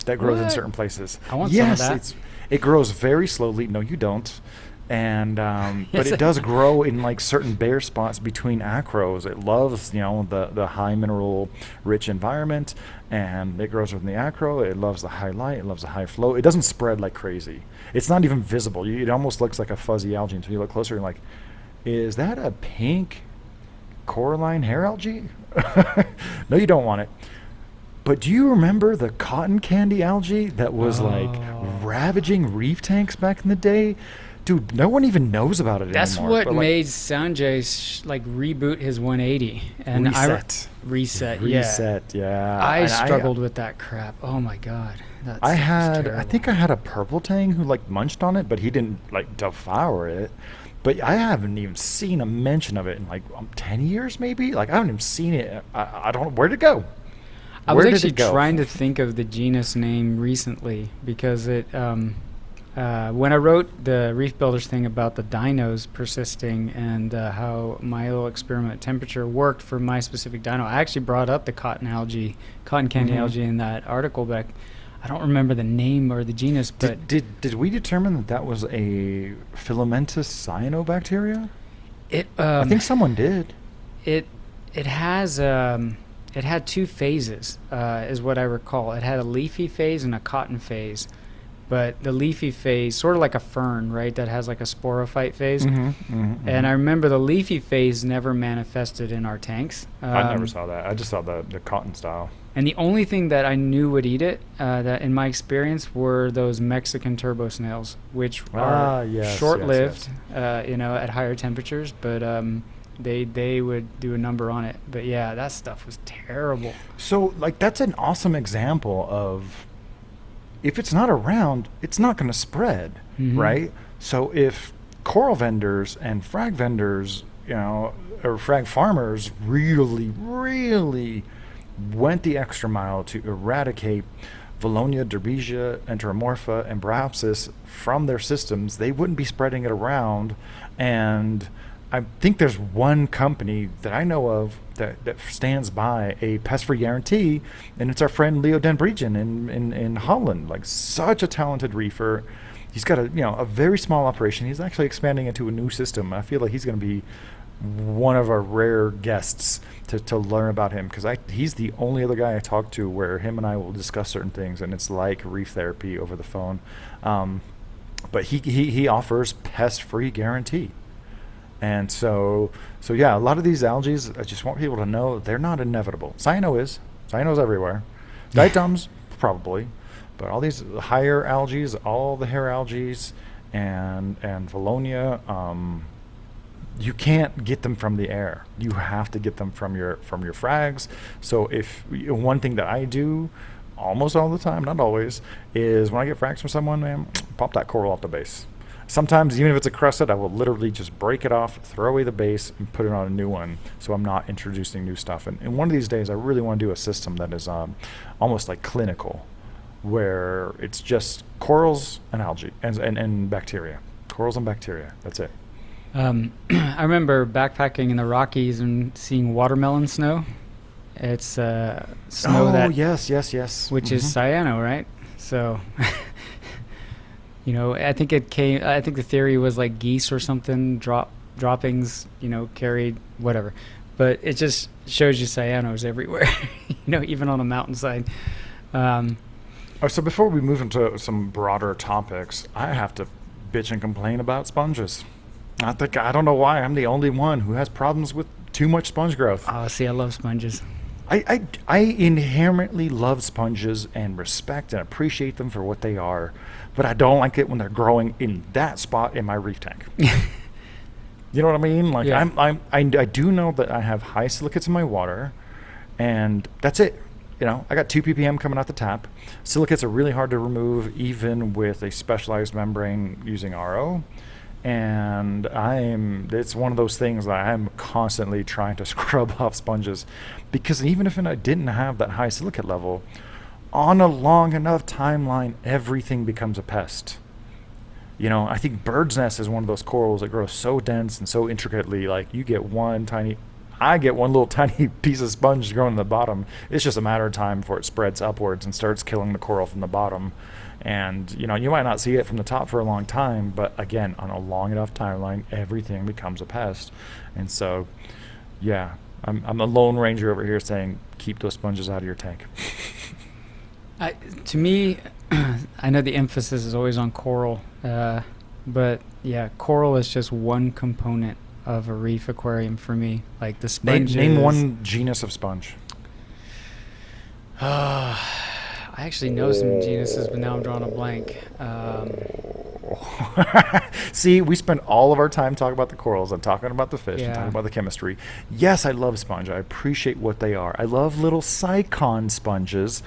that grows in What? certain places. I want Yes, some of that. it grows very slowly. No, you don't. And but Yes, it does grow in like certain bare spots between acros. It loves, the high mineral rich environment, and it grows within the acro. It loves the high light. It loves the high flow. It doesn't spread like crazy. It's not even visible. It almost looks like a fuzzy algae until you look closer. And like, is that a pink Coraline hair algae? No, you don't want it. But do you remember the cotton candy algae that was like Oh. ravaging reef tanks back in the day? Dude, no one even knows about it That's anymore. what but, like, made Sanjay like reboot his 180 and reset. Yeah, Reset, yeah. I And struggled with that crap. Oh my god, that I stuff was had, I terrible. think I had a purple tang who like munched on it, but he didn't like devour it. But I haven't even seen a mention of it in like 10 years, maybe. Like I haven't even seen it. I don't. Where'd it go? I was Where did actually it go? trying to think of the genus name recently because when I wrote the Reef Builders thing about the dinos persisting and how my little experiment temperature worked for my specific dino, I actually brought up the cotton candy Mhm. algae in that article back. I don't remember the name or the genus, but Did we determine that that was a filamentous cyanobacteria? it I think someone did. it it has it had two phases, is what I recall. It had a leafy phase and a cotton phase. But the leafy phase, sort of like a fern, right, that has like a sporophyte phase. And I remember the leafy phase never manifested in our tanks. I never saw that. I just saw the cotton style. And the only thing that I knew would eat it, that in my experience, were those Mexican turbo snails, which are Yes, short-lived, yes. at higher temperatures, but they would do a number on it. But yeah, that stuff was terrible. So, like, that's an awesome example of if it's not around, it's not going to spread, Mhm. right? So, if coral vendors and frag vendors, or frag farmers really, really went the extra mile to eradicate Valonia, Derbesia, Enteromorpha, and Bryopsis from their systems, they wouldn't be spreading it around. And I think there's one company that I know of that stands by a pest-free guarantee, and it's our friend Leo Den Briegen in Holland. Like, such a talented reefer. He's got a very small operation. He's actually expanding into a new system. I feel like he's going to be one of our rare guests to learn about him, because he's the only other guy I talk to where him and I will discuss certain things, and it's like Reef Therapy over the phone. But he offers pest-free guarantee. And so yeah, a lot of these algae, I just want people to know they're not inevitable. Cyano's everywhere. Diatoms, probably. But all these higher algae, all the hair algae, and Valonia, you can't get them from the air. You have to get them from your frags. So one thing that I do almost all the time, not always, is when I get frags from someone, man, pop that coral off the base. Sometimes, even if it's a crested, I will literally just break it off, throw away the base, and put it on a new one, so I'm not introducing new stuff. And one of these days, I really want to do a system that is almost like clinical, where it's just corals and algae and bacteria. Corals and bacteria. That's it. I remember backpacking in the Rockies and seeing watermelon snow. It's snow yes. which is cyano, right? So, I think I think the theory was like geese or something droppings, carried whatever, but it just shows you cyanos everywhere, even on a mountainside. So before we move into some broader topics, I have to bitch and complain about sponges. I don't know why I'm the only one who has problems with too much sponge growth. Oh, see, I love sponges. I inherently love sponges and respect and appreciate them for what they are, but I don't like it when they're growing in that spot in my reef tank. You know what I mean? Like, Yeah. I do know that I have high silicates in my water, and that's it. I got 2 ppm coming out the tap. Silicates are really hard to remove, even with a specialized membrane using RO. And it's one of those things that I'm constantly trying to scrub off sponges, because even if I didn't have that high silicate level, on a long enough timeline, everything becomes a pest. I think bird's nest is one of those corals that grows so dense and so intricately. Like I get one little tiny piece of sponge growing in the bottom. It's just a matter of time before it spreads upwards and starts killing the coral from the bottom. And you might not see it from the top for a long time, but again, on a long enough timeline, everything becomes a pest. And so, yeah, I'm a lone ranger over here saying keep those sponges out of your tank. To me, I know the emphasis is always on coral, but yeah, coral is just one component of a reef aquarium for me. Like the sponges. Name one genus of sponge. I actually know some genuses, but now I'm drawing a blank. See, we spend all of our time talking about the corals and talking about the fish and Yeah. talking about the chemistry. Yes, I love sponge. I appreciate what they are. I love little cycon sponges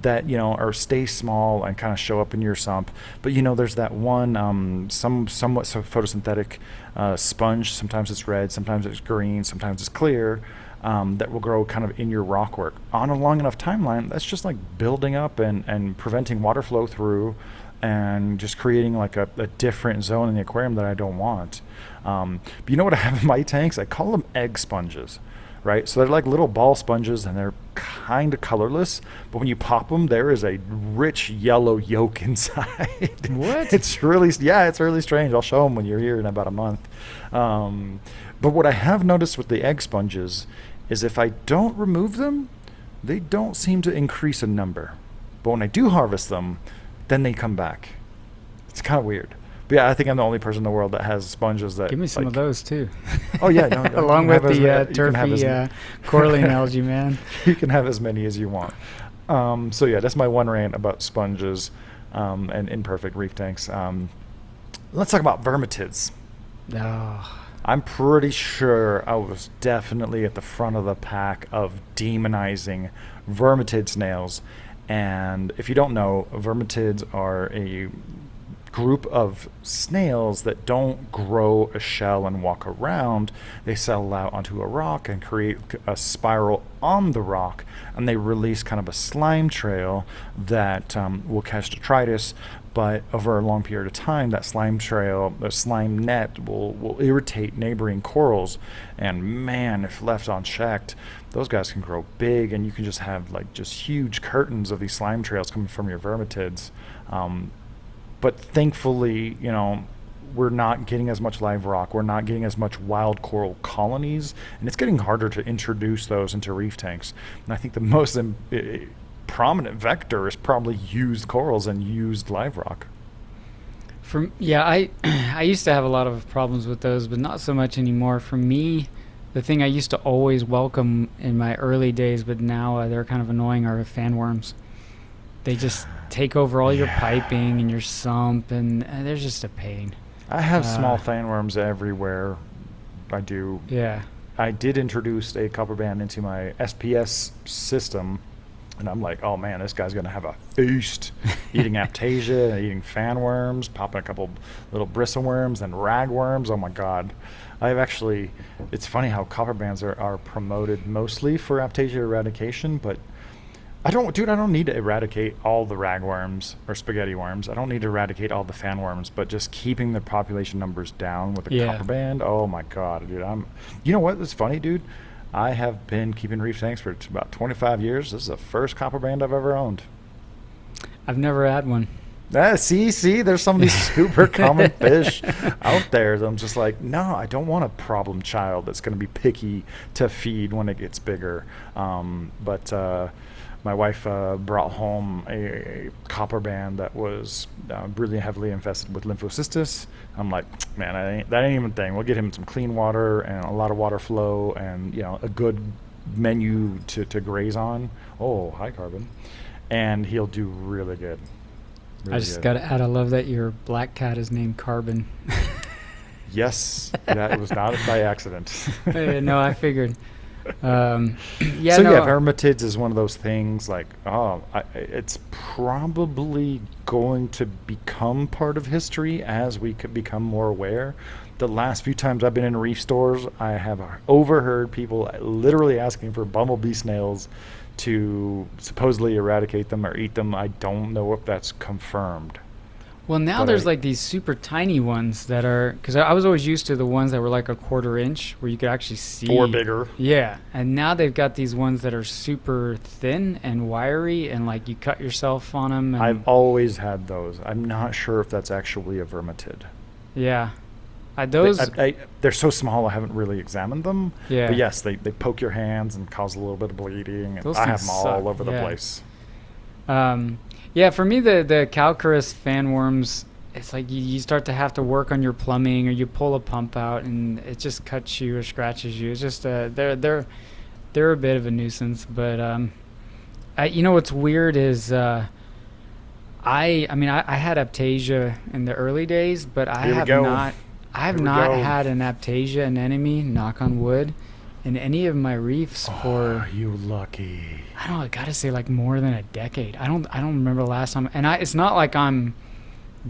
that are stay small and kind of show up in your sump. But there's that one somewhat photosynthetic sponge. Sometimes it's red, sometimes it's green, sometimes it's clear. That will grow kind of in your rockwork. On a long enough timeline, that's just like building up and preventing water flow through and just creating like a different zone in the aquarium that I don't want. But you know what I have in my tanks? I call them egg sponges, right? So they're like little ball sponges and they're kind of colorless, but when you pop them, there is a rich yellow yolk inside. What? It's really strange. I'll show them when you're here in about a month. But what I have noticed with the egg sponges is if I don't remove them, they don't seem to increase in number. But when I do harvest them, then they come back. It's kind of weird. But yeah, I think I'm the only person in the world that has sponges that... Give me some of those too. Oh yeah, no, Along with the turfy Coraline algae, man. You can have as many as you want. So yeah, that's my one rant about sponges and imperfect reef tanks. Let's talk about vermitids. Oh. I'm pretty sure I was definitely at the front of the pack of demonizing Vermitate snails. And if you don't know, vermitids are a group of snails that don't grow a shell and walk around. They settle out onto a rock and create a spiral on the rock, and they release kind of a slime trail that will catch detritus. But over a long period of time, that slime trail, the slime net, will irritate neighboring corals. And man, if left unchecked, those guys can grow big, and you can just have just huge curtains of these slime trails coming from your vermitids. But thankfully, we're not getting as much live rock. We're not getting as much wild coral colonies, and it's getting harder to introduce those into reef tanks. And I think the most prominent vector is probably used corals and used live rock. I used to have a lot of problems with those, but not so much anymore. For me, the thing I used to always welcome in my early days, but now they're kind of annoying, are fan worms. They just take over all your piping and your sump, and they're just a pain. I have small fan worms everywhere. I do. Yeah. I did introduce a copper band into my SPS system, and I'm like, oh man, this guy's going to have a feast. Eating Aptasia and eating fan worms, popping a couple little bristle worms and ragworms. Oh my God. It's funny how copper bands are promoted mostly for Aptasia eradication, but I don't need to eradicate all the ragworms or spaghetti worms. I don't need to eradicate all the fan worms, but just keeping the population numbers down with the copper band. Oh my God, dude. You know what? It's funny, dude. I have been keeping reef tanks for about 25 years. This is the first copper band I've ever owned. I've never had one. See, there's some of these super common fish out there that I'm just like, no, I don't want a problem child that's going to be picky to feed when it gets bigger. But my wife brought home a copper band that was really heavily infested with lymphocystis. I'm like, man, that ain't even a thing. We'll get him some clean water and a lot of water flow and a good menu to graze on. Oh, hi, Carbon. And he'll do really good. I just got to add, I love that your black cat is named Carbon. Yes, that was not by accident. No, I figured. Vermitids is one of those things it's probably going to become part of history as we could become more aware. The last few times I've been in reef stores, I have overheard people literally asking for bumblebee snails to supposedly eradicate them or eat them. I don't know if that's confirmed. Well, now But there's like these super tiny ones that are, because I was always used to the ones that were like a quarter inch where you could actually see. or bigger. Yeah. And now they've got these ones that are super thin and wiry and like you cut yourself on them. And I've always had those. I'm not sure if that's actually a vermitid. yeah. Those. They're so small, I haven't really examined them. Yeah. But yes, they poke your hands and cause a little bit of bleeding. And Those I have things them all suck, over the yeah. place. Yeah, for me, the calcareous fan worms, it's like you start to have to work on your plumbing or you pull a pump out and it just cuts you or scratches you. It's just, they're a bit of a nuisance. But, you know, what's weird is, I had aptasia in the early days, but I have not had an aptasia anemone, knock on wood, in any of my reefs for, you lucky. I don't know, I gotta say like more than a decade. I don't remember the last time. And it's not like I'm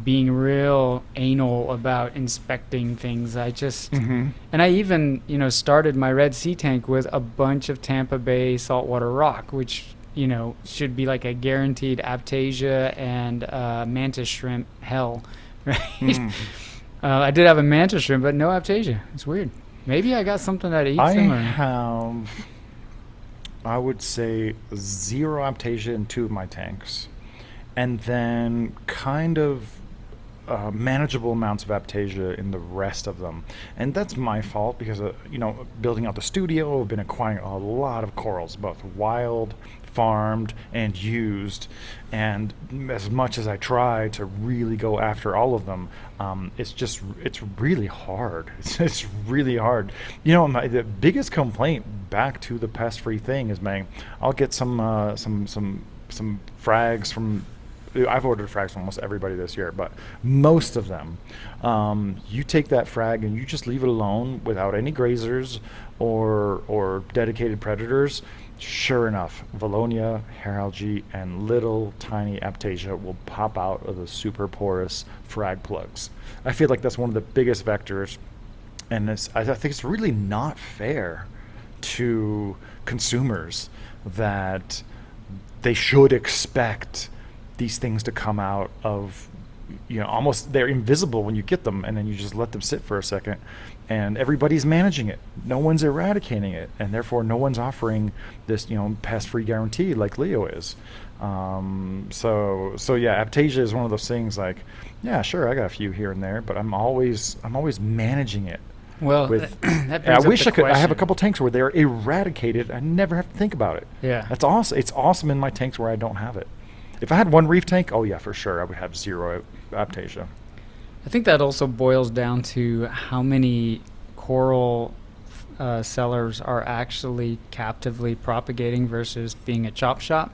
being real anal about inspecting things. I just, Mm-hmm. and I even, you know, started my Red Sea tank with a bunch of Tampa Bay saltwater rock, which, you know, should be like a guaranteed aptasia and mantis shrimp hell, right? Mm. I did have a mantis shrimp, but no aptasia. It's weird. Maybe I got something that eats them. Or have, I would say, 0 aptasia in 2 of my tanks. And then kind of manageable amounts of aptasia in the rest of them. And that's my fault because, you know, building out the studio, I've been acquiring a lot of corals, both wild, farmed, and used. And as much as I try to really go after all of them, it's really hard. It's really hard. You know, the biggest complaint back to the pest-free thing is, I'll get some frags from. I've ordered frags from almost everybody this year, but most of them, you take that frag and you just leave it alone without any grazers or dedicated predators. Sure enough, Valonia, hair algae, and little tiny aptasia will pop out of the super porous frag plugs. I feel like that's one of the biggest vectors, and I think it's really not fair to consumers that they should expect these things to come out of, you know, almost they're invisible when you get them, and then you just let them sit for a second, and everybody's managing it. No one's eradicating it, and therefore no one's offering this, you know, pest-free guarantee like Leo is. So yeah, aptasia is one of those things. Like, yeah, sure, I got a few here and there, but I'm always managing it. well, With, that I brings wish up I the could. I have a question. couple tanks where they're eradicated. I never have to think about it. Yeah. That's awesome. It's awesome in my tanks where I don't have it. If I had one reef tank, oh yeah, for sure, I would have 0 aptasia. I think that also boils down to how many coral sellers are actually captively propagating versus being a chop shop,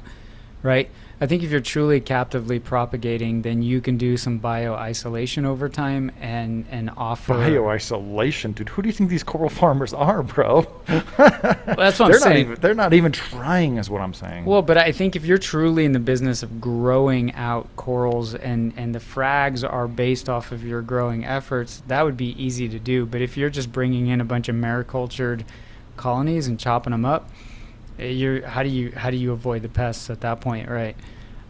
right? I think if you're truly captively propagating, then you can do some bio-isolation over time and offer... Bio-isolation? Dude, who do you think these coral farmers are, bro? That's what I'm saying. They're not even trying, is what I'm saying. Well, but I think if you're truly in the business of growing out corals and the frags are based off of your growing efforts, that would be easy to do. But if you're just bringing in a bunch of maricultured colonies and chopping them up, how do you avoid the pests at that point, right?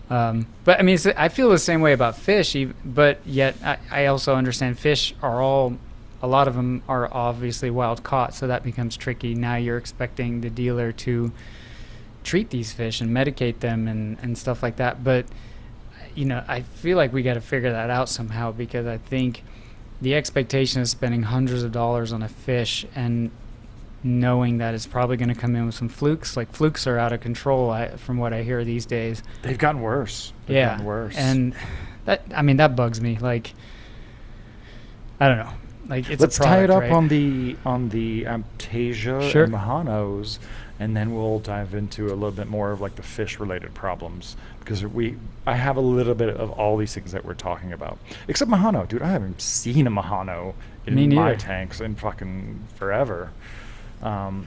But I mean, I feel the same way about fish, but yet I also understand fish are a lot of them are obviously wild caught, so that becomes tricky. Now you're expecting the dealer to treat these fish and medicate them and stuff like that. But, you know, I feel like we got to figure that out somehow, because I think the expectation of spending hundreds of dollars on a fish and knowing that it's probably going to come in with some flukes. Like, flukes are out of control from what I hear these days. They've gotten worse. They've gotten worse. And that bugs me. Like, I don't know. Like, it's Let's a product, tie it up right? on the aptasia Sure. and Mahanos, and then we'll dive into a little bit more of like the fish-related problems, because I have a little bit of all these things that we're talking about, except Mahano. Dude, I haven't seen a Mahano in Me my neither. tanks in fucking forever. Bristle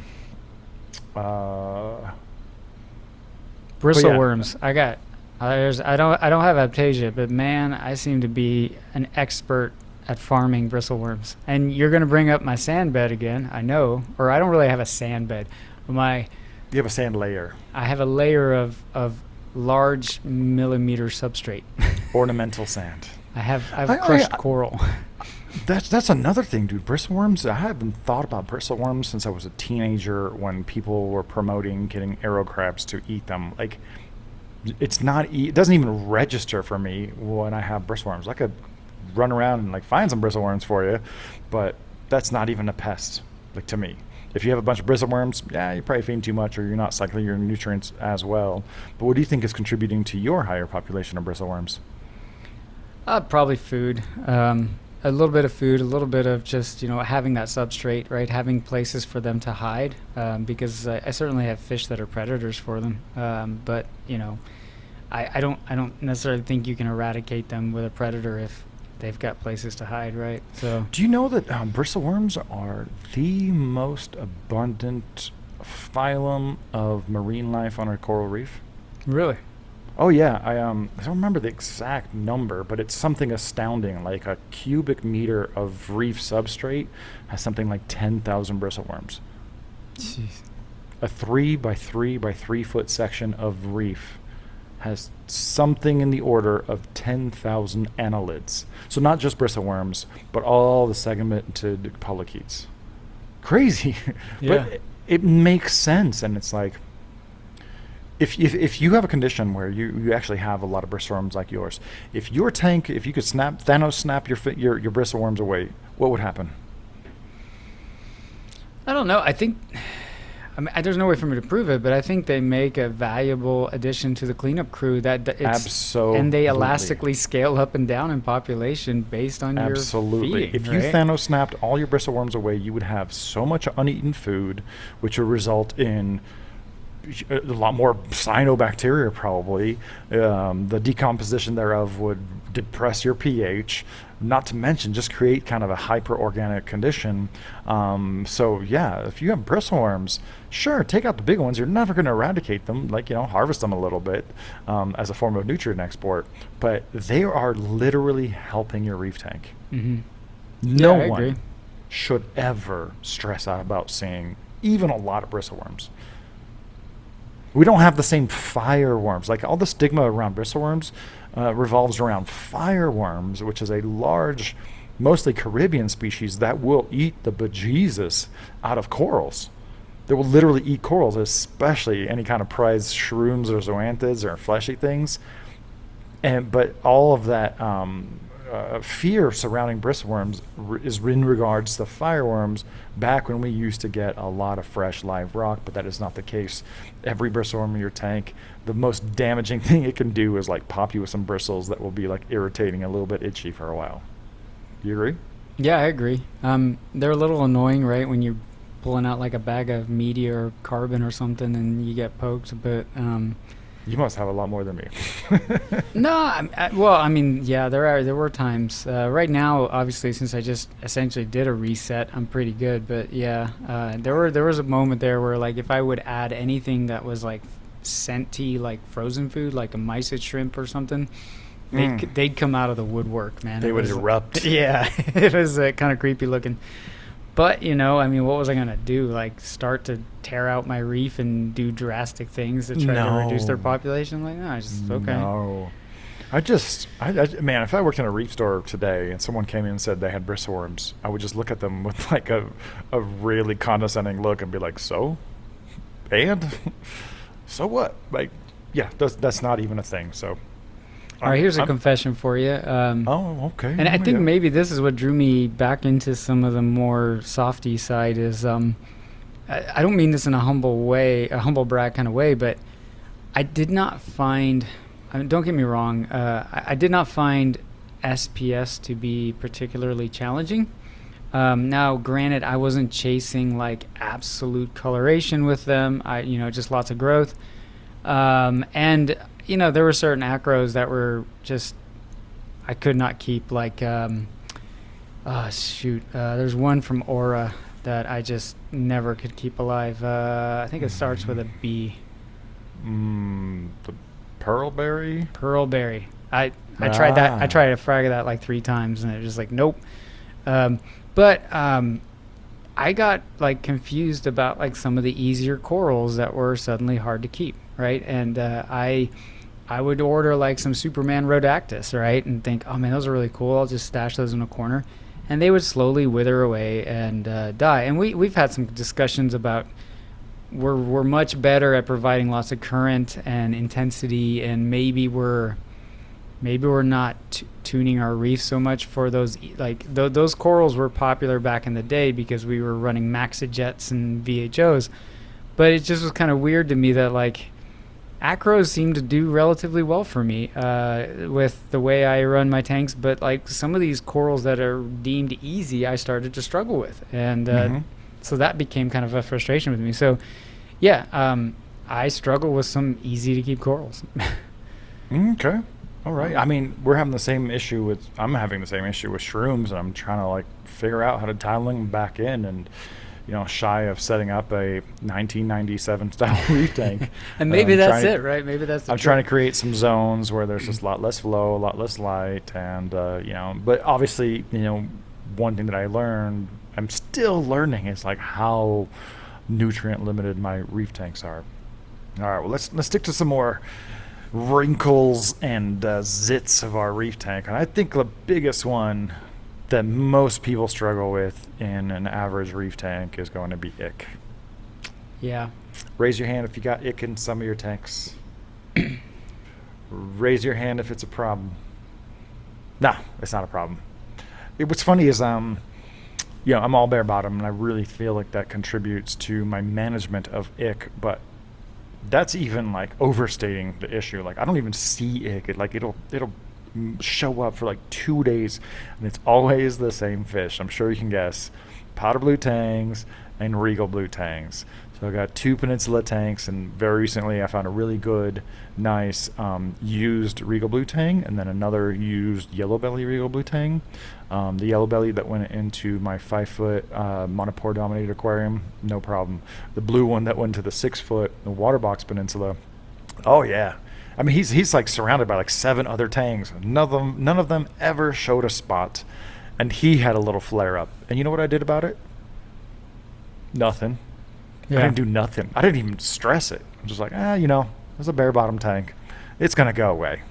yeah. worms. I don't have aptasia, but man, I seem to be an expert at farming bristle worms. And you're going to bring up my sand bed again, I know. Or I don't really have a sand bed. But You have a sand layer, I have a layer of large millimeter substrate. ornamental sand. I've crushed coral. That's another thing, dude. Bristle worms. I haven't thought about bristle worms since I was a teenager when people were promoting getting arrow crabs to eat them. Like, it doesn't even register for me when I have bristle worms. I could run around and like find some bristle worms for you, but that's not even a pest, like, to me. If you have a bunch of bristle worms, yeah, you're probably feeding too much or you're not cycling your nutrients as well. But what do you think is contributing to your higher population of bristle worms? Probably food. A little bit of food, a little bit of just, having that substrate, right? Having places for them to hide, because I certainly have fish that are predators for them. But, I don't necessarily think you can eradicate them with a predator if they've got places to hide, right? So, Do you know that bristle worms are the most abundant phylum of marine life on a coral reef? really? Oh yeah, I don't remember the exact number, but it's something astounding. Like a cubic meter of reef substrate has something like 10,000 bristle worms. Jeez. A 3 by 3 by 3 foot section of reef has something in the order of 10,000 annelids. So not just bristle worms, but all the segmented polychaetes. Crazy. Yeah. But it makes sense, and it's like, if you have a condition where you actually have a lot of bristle worms like yours, if you could Thanos snap your bristle worms away, what would happen? I don't know. There's no way for me to prove it, but I think they make a valuable addition to the cleanup crew. Absolutely. And they elastically scale up and down in population based on Absolutely. your feeding, If you right? Thanos snapped all your bristle worms away, you would have so much uneaten food, which would result in a lot more cyanobacteria probably. The decomposition thereof would depress your pH, not to mention just create kind of a hyperorganic condition. So yeah, if you have bristle worms, sure, take out the big ones. You're never going to eradicate them, like, harvest them a little bit as a form of nutrient export, but they are literally helping your reef tank. Mm-hmm. No I one agree. should ever stress out about seeing even a lot of bristle worms. We don't have the same fireworms. Like, all the stigma around bristle worms revolves around fireworms, which is a large, mostly Caribbean species that will eat the bejesus out of corals. They will literally eat corals, especially any kind of prized shrooms or zoanthids or fleshy things. But all of that fear surrounding bristle worms is in regards to fireworms back when we used to get a lot of fresh live rock, but that is not the case. Every bristle worm in your tank, the most damaging thing it can do is like pop you with some bristles that will be like irritating, a little bit itchy for a while. You agree? Yeah, I agree. They're a little annoying, right, when you're pulling out like a bag of media or carbon or something and you get poked, but You must have a lot more than me. no, yeah, there were times. Right now, obviously, since I just essentially did a reset, I'm pretty good. But yeah, there was a moment there where, like, if I would add anything that was like scenty, like frozen food, like a mysid shrimp or something, they'd come out of the woodwork, man. They would erupt. Yeah, it was kind of creepy looking. But, what was I going to do? Like, start to tear out my reef and do drastic things to try to reduce their population? Like, no, it's just okay. No. Man, if I worked in a reef store today and someone came in and said they had bristle worms, I would just look at them with like a really condescending look and be like, so? And? So what? Like, yeah, that's not even a thing, so. All right, here's a confession for you. Okay. And I think maybe this is what drew me back into some of the more softy side is, I don't mean this in a humble brag kind of way, but I did not find, don't get me wrong, I did not find SPS to be particularly challenging. Now, granted, I wasn't chasing like absolute coloration with them. Just lots of growth. And there were certain acros that were just, I could not keep, like, there's one from Aura that I just never could keep alive. I think it starts with a B. The pearlberry? Pearlberry. I tried that. I tried to frag that like 3 times, and it was just like, nope. But I got like confused about like some of the easier corals that were suddenly hard to keep, right? And I I would order like some Superman Rhodactis, right, and think, oh man, those are really cool. I'll just stash those in a corner, and they would slowly wither away and die. And we've had some discussions about we're much better at providing lots of current and intensity, and maybe we're not tuning our reef so much for those. Those corals were popular back in the day because we were running Maxijets and VHOs, but it just was kind of weird to me that like acros seem to do relatively well for me with the way I run my tanks, but like some of these corals that are deemed easy, I started to struggle with, and so that became kind of a frustration with me. So yeah, I struggle with some easy to keep corals. Okay. All right. I mean, I'm having the same issue with shrooms, and I'm trying to like figure out how to dial them back in, and shy of setting up a 1997 style reef tank. And maybe that's it, right? Maybe that's I'm trying to create some zones where there's just a lot less flow, a lot less light, and but obviously, one thing that I'm still learning is like how nutrient limited my reef tanks are. All right, well, let's stick to some more wrinkles and zits of our reef tank. And I think the biggest one that most people struggle with in an average reef tank is going to be ick. Yeah. Raise your hand if you got ick in some of your tanks. Raise your hand if it's a problem. No, it's not a problem. What's funny is I'm all bare bottom, and I really feel like that contributes to my management of ick, but that's even like overstating the issue. Like I don't even see ick. It'll show up for like 2 days, and it's always the same fish. I'm sure you can guess: powder blue tangs and regal blue tangs. So I got 2 peninsula tanks, and very recently I found a really good, nice used regal blue tang, and then another used yellow belly regal blue tang. The yellow belly that went into my 5-foot monopore dominated aquarium, no problem. The blue one that went to the 6-foot water box peninsula, oh yeah. I mean, he's like surrounded by like 7 other tangs. None of them ever showed a spot, and he had a little flare up. And you know what I did about it? Nothing. Yeah. I didn't do nothing. I didn't even stress it. I'm just like, it's a bare bottom tank. It's gonna go away.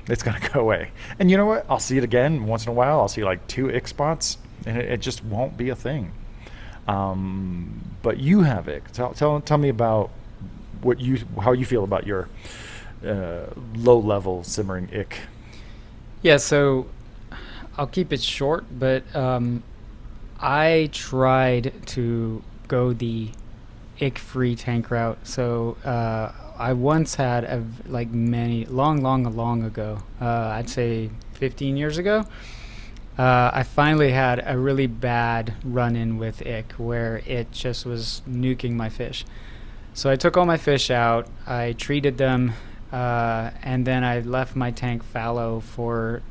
It's gonna go away. And you know what? I'll see it again once in a while. I'll see like 2 ick spots, and it just won't be a thing. But you have ick. Tell me about how you feel about your low level simmering ick. Yeah, so I'll keep it short, but I tried to go the ick-free tank route. So I once had long ago, I'd say 15 years ago, I finally had a really bad run-in with ick where it just was nuking my fish. So I took all my fish out, I treated them, and then I left my tank fallow for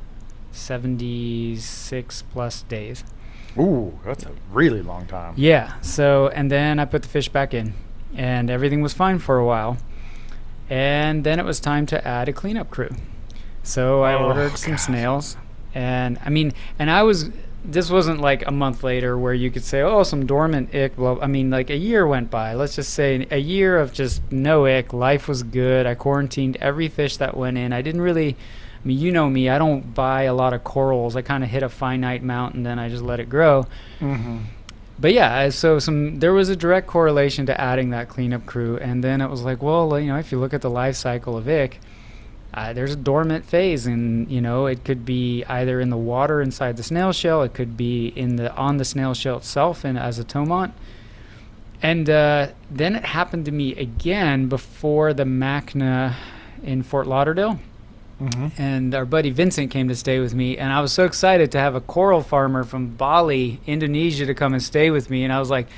76 plus days. Ooh, that's a really long time. Yeah. So, and then I put the fish back in, and everything was fine for a while. And then it was time to add a cleanup crew. So I ordered some snails, and this wasn't like a month later where you could say, oh, some dormant ick. Well, I mean, like a year went by. Let's just say a year of just no ick. Life was good. I quarantined every fish that went in. I didn't really, you know me, I don't buy a lot of corals. I kind of hit a finite amount and then I just let it grow. Mm-hmm. But yeah, so there was a direct correlation to adding that cleanup crew. And then it was like, well, if you look at the life cycle of ick, there's a dormant phase, and it could be either in the water inside the snail shell, it could be on the snail shell itself and as a tomont. And then it happened to me again before the MACNA in Fort Lauderdale. Mm-hmm. And our buddy Vincent came to stay with me, and I was so excited to have a coral farmer from Bali, Indonesia, to come and stay with me. And I was like,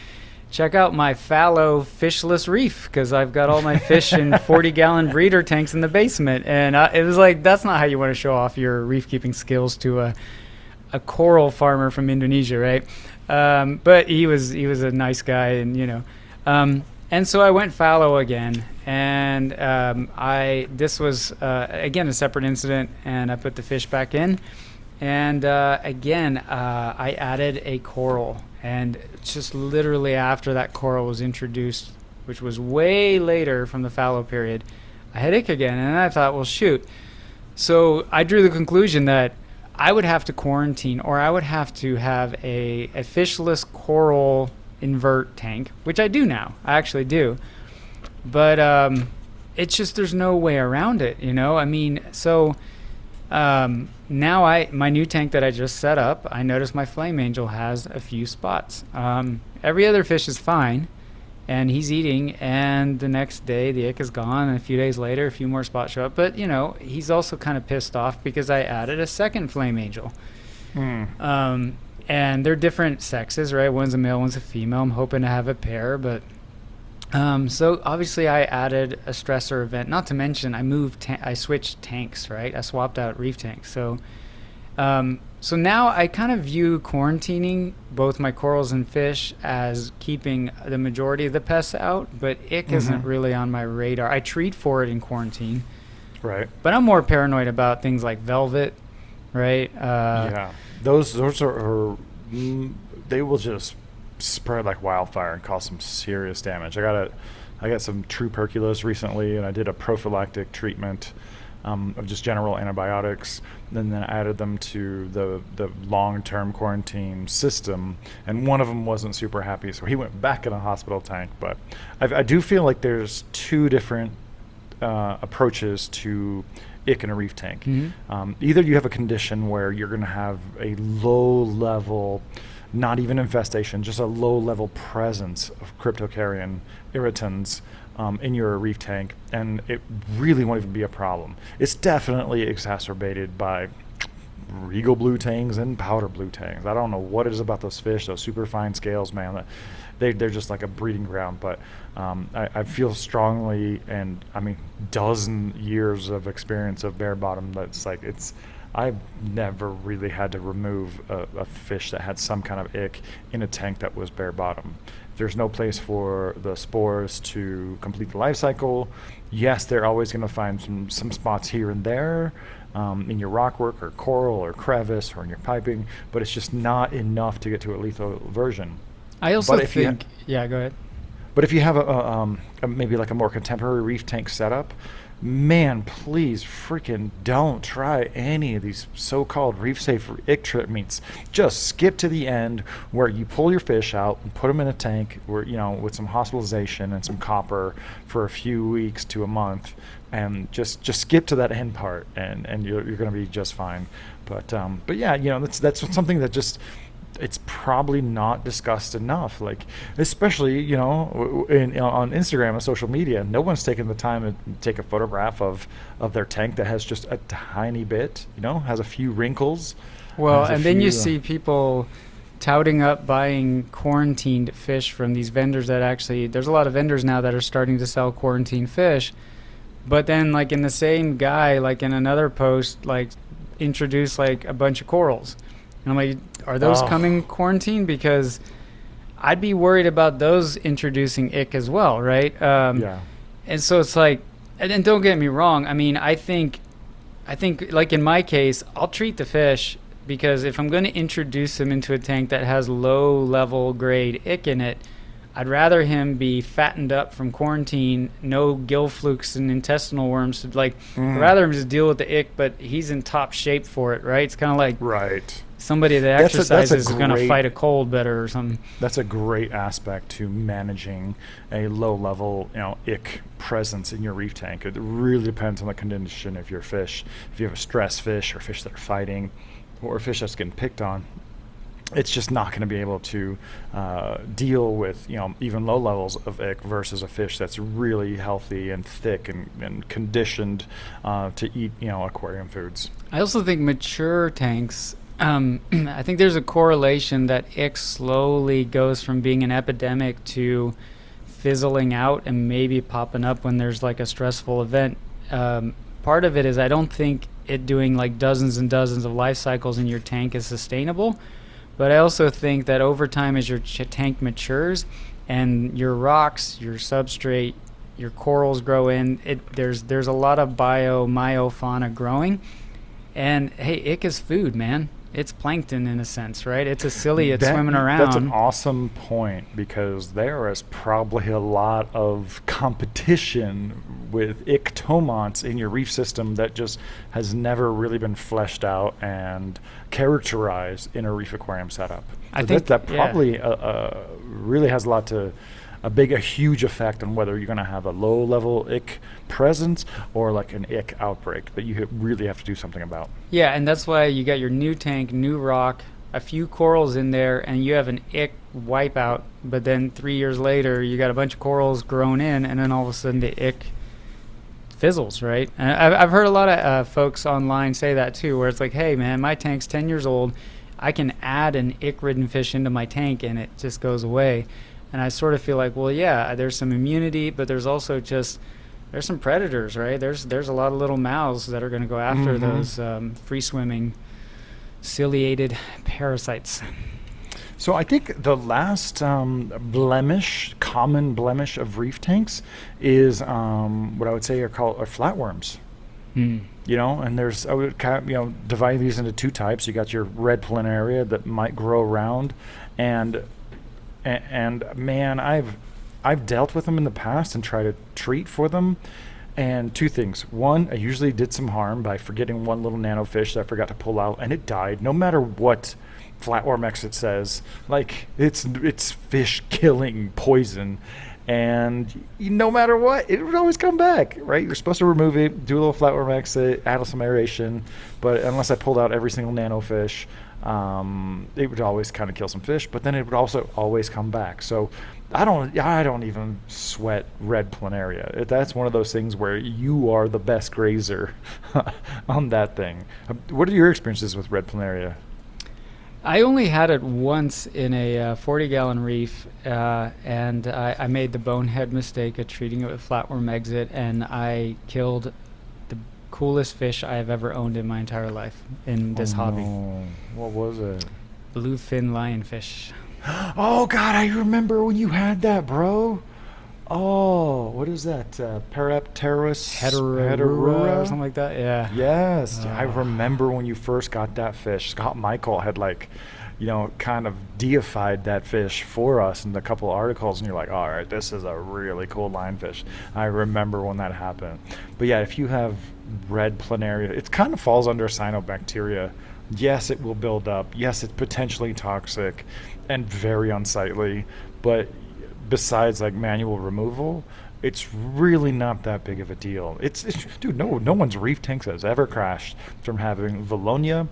check out my fallow fishless reef, because I've got all my fish in 40-gallon breeder tanks in the basement. And it was like, that's not how you want to show off your reef keeping skills to a coral farmer from Indonesia, right? But he was a nice guy, and and so I went fallow again, and this was again a separate incident, and I put the fish back in, and again I added a coral. And just literally after that coral was introduced, which was way later from the fallow period, I had ick again. And I thought, well, shoot. So I drew the conclusion that I would have to quarantine, or I would have to have a fishless coral invert tank, which I do now. I actually do. But it's just there's no way around it, you know? I mean, so now my new tank that I just set up, I noticed my flame angel has a few spots. Every other fish is fine, and he's eating, and the next day the ick is gone, and a few days later a few more spots show up. But, you know, he's also kind of pissed off because I added a second flame angel. And they're different sexes, right? One's a male, one's a female. I'm hoping to have a pair, but so obviously I added a stressor event. Not to mention I switched tanks, right? I swapped out reef tanks. So so now I kind of view quarantining both my corals and fish as keeping the majority of the pests out, but ick isn't really on my radar. I treat for it in quarantine. Right. But I'm more paranoid about things like velvet, right? Yeah. Those are they will just spread like wildfire and cause some serious damage. I got some true perculus recently, and I did a prophylactic treatment of just general antibiotics, and then added them to the long-term quarantine system, and one of them wasn't super happy, so he went back in a hospital tank. But I do feel like there's two different approaches to ick in a reef tank. Either you have a condition where you're going to have a low level, not even infestation, just a low level presence of cryptocaryon irritants in your reef tank, and it really won't even be a problem. It's definitely exacerbated by regal blue tangs and powder blue tangs. I don't know what it is about those fish, those super fine scales, man. They're just like a breeding ground. But I feel strongly, and I mean, dozen years of experience of bare bottom, that's like I've never really had to remove a fish that had some kind of ick in a tank that was bare bottom. There's no place for the spores to complete the life cycle. Yes, they're always going to find some spots here and there in your rockwork or coral or crevice or in your piping, but it's just not enough to get to a lethal version. I also think, yeah, go ahead. But if you have a maybe like a more contemporary reef tank setup, man, please freaking don't try any of these so-called reef-safe ick treatments. Just skip to the end where you pull your fish out and put them in a tank where, you know, with some hospitalization and some copper for a few weeks to a month, and just skip to that end part, and you're going to be just fine. But yeah, you know, that's something that just, it's probably not discussed enough. Like, especially, you know, on Instagram and social media, no one's taking the time to take a photograph of their tank that has just a tiny bit, you know, has a few wrinkles. Well, and then you see people touting up buying quarantined fish from these vendors that actually, there's a lot of vendors now that are starting to sell quarantined fish. But then, like, in the same guy, like in another post, like introduce like a bunch of corals. And I'm like, are those coming quarantine? Because I'd be worried about those introducing ick as well, right? Yeah. And so it's like, and don't get me wrong. I mean, I think like in my case, I'll treat the fish, because if I'm going to introduce him into a tank that has low level grade ick in it, I'd rather him be fattened up from quarantine, no gill flukes and intestinal worms. Like, I'd rather him just deal with the ick, but he's in top shape for it, right? It's kind of like somebody that exercises is going to fight a cold better or something. That's a great aspect to managing a low level, you know, ick presence in your reef tank. It really depends on the condition of your fish. If you have a stress fish or fish that are fighting, or a fish that's getting picked on, it's just not going to be able to deal with, you know, even low levels of ick versus a fish that's really healthy and thick and conditioned to eat, you know, aquarium foods. I also think mature tanks, I think there's a correlation that ick slowly goes from being an epidemic to fizzling out and maybe popping up when there's like a stressful event. Part of it is I don't think it doing like dozens and dozens of life cycles in your tank is sustainable. But I also think that over time, as your tank matures and your rocks, your substrate, your corals grow in, there's a lot of myofauna growing. And hey, ick is food, man. it's plankton in a sense, right? It's a ciliate That, swimming around. that's an awesome point, because there is probably a lot of competition with ictomons in your reef system that just has never really been fleshed out and characterized in a reef aquarium setup. I So think that yeah. probably really has a huge effect on whether you're going to have a low level ick presence or like an ick outbreak that you really have to do something about. Yeah, and that's why you got your new tank, new rock, a few corals in there, and you have an ick wipeout. But then 3 years later, you got a bunch of corals grown in, and then all of a sudden the ick fizzles, right? And I've heard a lot of folks online say that too, where it's like, hey man, my tank's 10 years old. I can add an ick-ridden fish into my tank, and it just goes away. And I sort of feel like, well, yeah, there's some immunity, but there's also just there's some predators, right? There's a lot of little mouths that are going to go after those free swimming ciliated parasites. So I think the last common blemish of reef tanks is what I would say are flatworms. Mm. You know, and I would divide these into two types. You got your Red Planaria that might grow around, and man, I've dealt with them in the past and tried to treat for them. And two things. One, I usually did some harm by forgetting one little nanofish that I forgot to pull out, and it died. No matter what Flatworm exit says, like it's fish killing poison, and no matter what, it would always come back, right? You're supposed to remove it, do a little flatworm exit, add some aeration, but unless I pulled out every single nanofish, it would always kind of kill some fish, but then it would also always come back. So I don't even sweat Red Planaria. That's one of those things where you are the best grazer on that thing. What are your experiences with Red Planaria? I only had it once in a 40-gallon reef, and I made the bonehead mistake of treating it with flatworm exit, and I killed the coolest fish I have ever owned in my entire life in this hobby. What was it? Bluefin lionfish. Oh, God, I remember when you had that, bro. Oh, what is that? Parapterus Heterura or something like that, yeah. Yes, I remember when you first got that fish. Scott Michael had kind of deified that fish for us in a couple of articles, and you're like, all right, this is a really cool lionfish. I remember when that happened. But yeah, if you have Red Planaria, it kind of falls under Cyanobacteria. Yes, it will build up. Yes, it's potentially toxic and very unsightly, but besides like manual removal, it's really not that big of a deal. It's dude, no one's reef tanks has ever crashed from having Valonia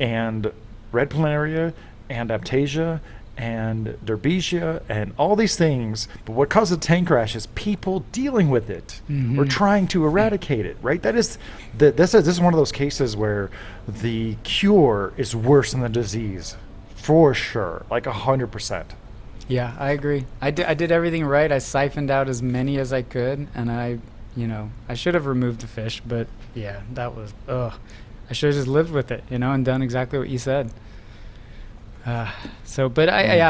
and Red Planaria and Aptasia and Derbesia and all these things. But what caused the tank crash is people dealing with it or trying to eradicate it, right? This is one of those cases where the cure is worse than the disease, for sure, like 100%. Yeah, I agree. I did everything right. I siphoned out as many as I could, and I should have removed the fish, but yeah, that was, I should have just lived with it, and done exactly what you said. I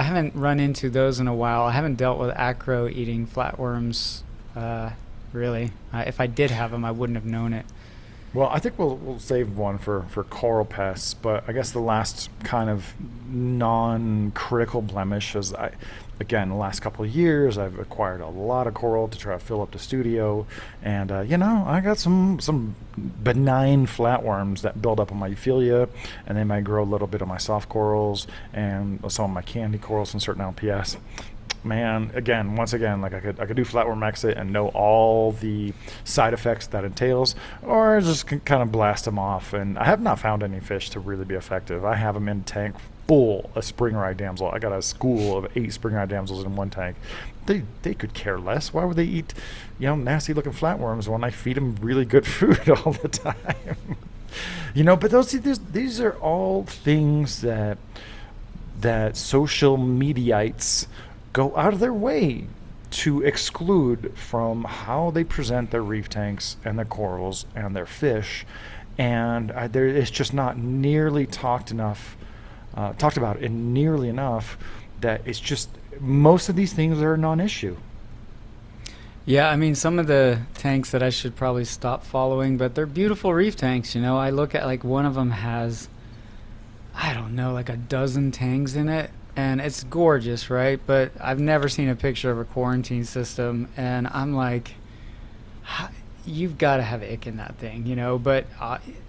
haven't run into those in a while. I haven't dealt with acro eating flatworms, really. If I did have them, I wouldn't have known it. Well, I think we'll save one for coral pests, but I guess the last kind of non-critical blemish is the last couple of years I've acquired a lot of coral to try to fill up the studio, and I got some benign flatworms that build up on my euphyllia, and they might grow a little bit on my soft corals and some of my candy corals and certain LPS. Man, once again, like I could do flatworm exit and know all the side effects that entails, or just kind of blast them off. And I have not found any fish to really be effective. I have them in a tank full of spring-eyed damsel. I got a school of 8 spring-eyed damsels in one tank. They could care less. Why would they eat, nasty-looking flatworms when I feed them really good food all the time? But these are all things that social mediaites go out of their way to exclude from how they present their reef tanks and their corals and their fish, and it's just not nearly talked about and nearly enough that it's just most of these things are a non-issue. Yeah, I mean, some of the tanks that I should probably stop following, but they're beautiful reef tanks. I look at one of them has don't know, like a dozen tangs in it. And it's gorgeous, right? But I've never seen a picture of a quarantine system. And I'm like, you've got to have ick in that thing, you know? But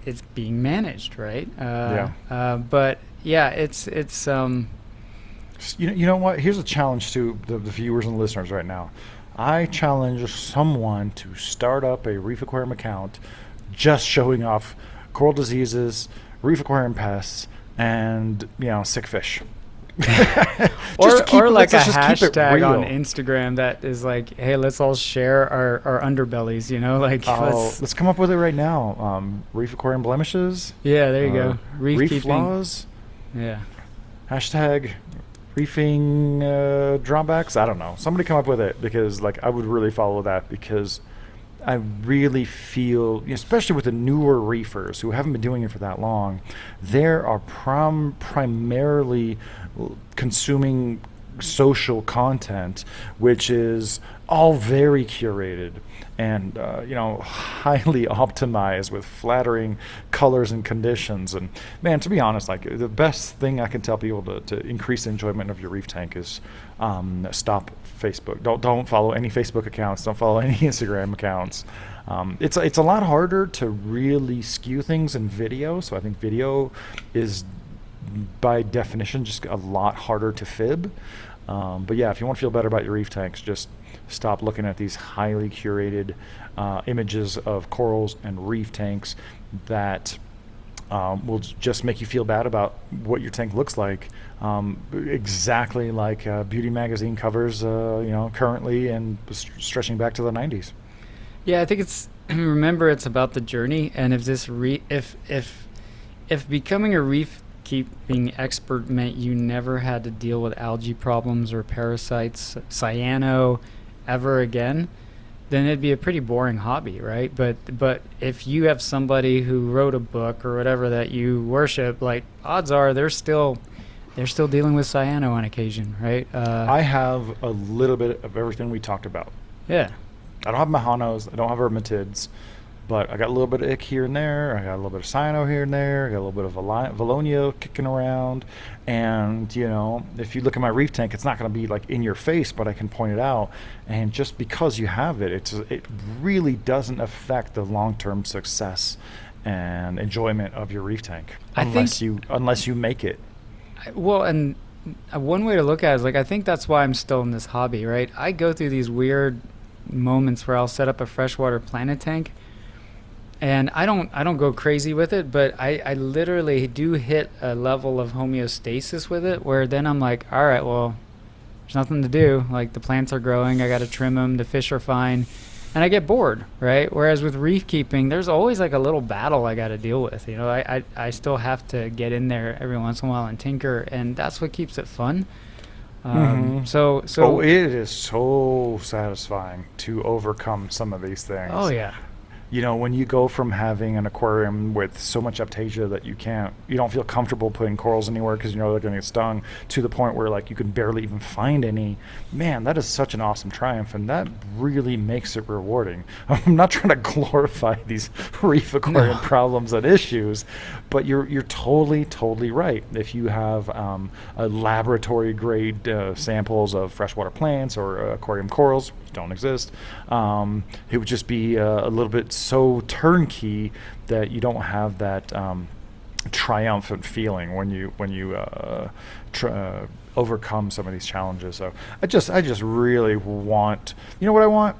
it's being managed, right? But yeah, it's You know what? Here's a challenge to the viewers and listeners right now. I challenge someone to start up a Reef Aquarium account just showing off coral diseases, Reef Aquarium pests, and, sick fish. or like a hashtag on Instagram that is like, hey, let's all share our underbellies, like let's come up with it right now. Reef Aquarium blemishes. Yeah, there you go. Reef flaws. Yeah. Hashtag reefing drawbacks. I don't know. Somebody come up with it, because I would really follow that, because I really feel, especially with the newer reefers who haven't been doing it for that long, there are primarily consuming social content, which is all very curated and highly optimized with flattering colors and conditions. And man, to be honest, the best thing I can tell people to increase the enjoyment of your reef tank is stop Facebook. Don't follow any Facebook accounts. Don't follow any Instagram accounts. It's a lot harder to really skew things in video. So I think video is, by definition, just a lot harder to fib. But yeah, if you want to feel better about your reef tanks, just stop looking at these highly curated images of corals and reef tanks that will just make you feel bad about what your tank looks like. Exactly like beauty magazine covers, currently, and stretching back to the 90s. Yeah, I think remember, it's about the journey. And if this if becoming a reef keeping expert meant you never had to deal with algae problems or parasites, cyano, ever again, then it'd be a pretty boring hobby, right? But if you have somebody who wrote a book or whatever that you worship, odds are they're still dealing with cyano on occasion, right? I have a little bit of everything we talked about. Yeah. I don't have Mahanos. I don't have Vermitids. But I got a little bit of ick here and there. I got a little bit of cyano here and there. I got a little bit of Valonia kicking around. And, if you look at my reef tank, it's not going to be in your face, but I can point it out. And just because you have it, it really doesn't affect the long-term success and enjoyment of your reef tank unless you make it. Well, and one way to look at it is I think that's why I'm still in this hobby, right? I go through these weird moments where I'll set up a freshwater planet tank. And I don't go crazy with it, but I literally do hit a level of homeostasis with it where then I'm like, all right, well, there's nothing to do. The plants are growing, I got to trim them, the fish are fine, and I get bored, right? Whereas with reef keeping, there's always a little battle I got to deal with. I still have to get in there every once in a while and tinker, and that's what keeps it fun. So it is so satisfying to overcome some of these things. Oh yeah. When you go from having an aquarium with so much aptasia that you don't feel comfortable putting corals anywhere because they're going to get stung, to the point where you can barely even find any, man, that is such an awesome triumph, and that really makes it rewarding. I'm not trying to glorify these reef aquarium problems and issues, but you're totally right. If you have a laboratory grade samples of freshwater plants or aquarium corals, which don't exist, it would just be a little bit so turnkey that you don't have that triumphant feeling when you overcome some of these challenges. So I just really want, what I want?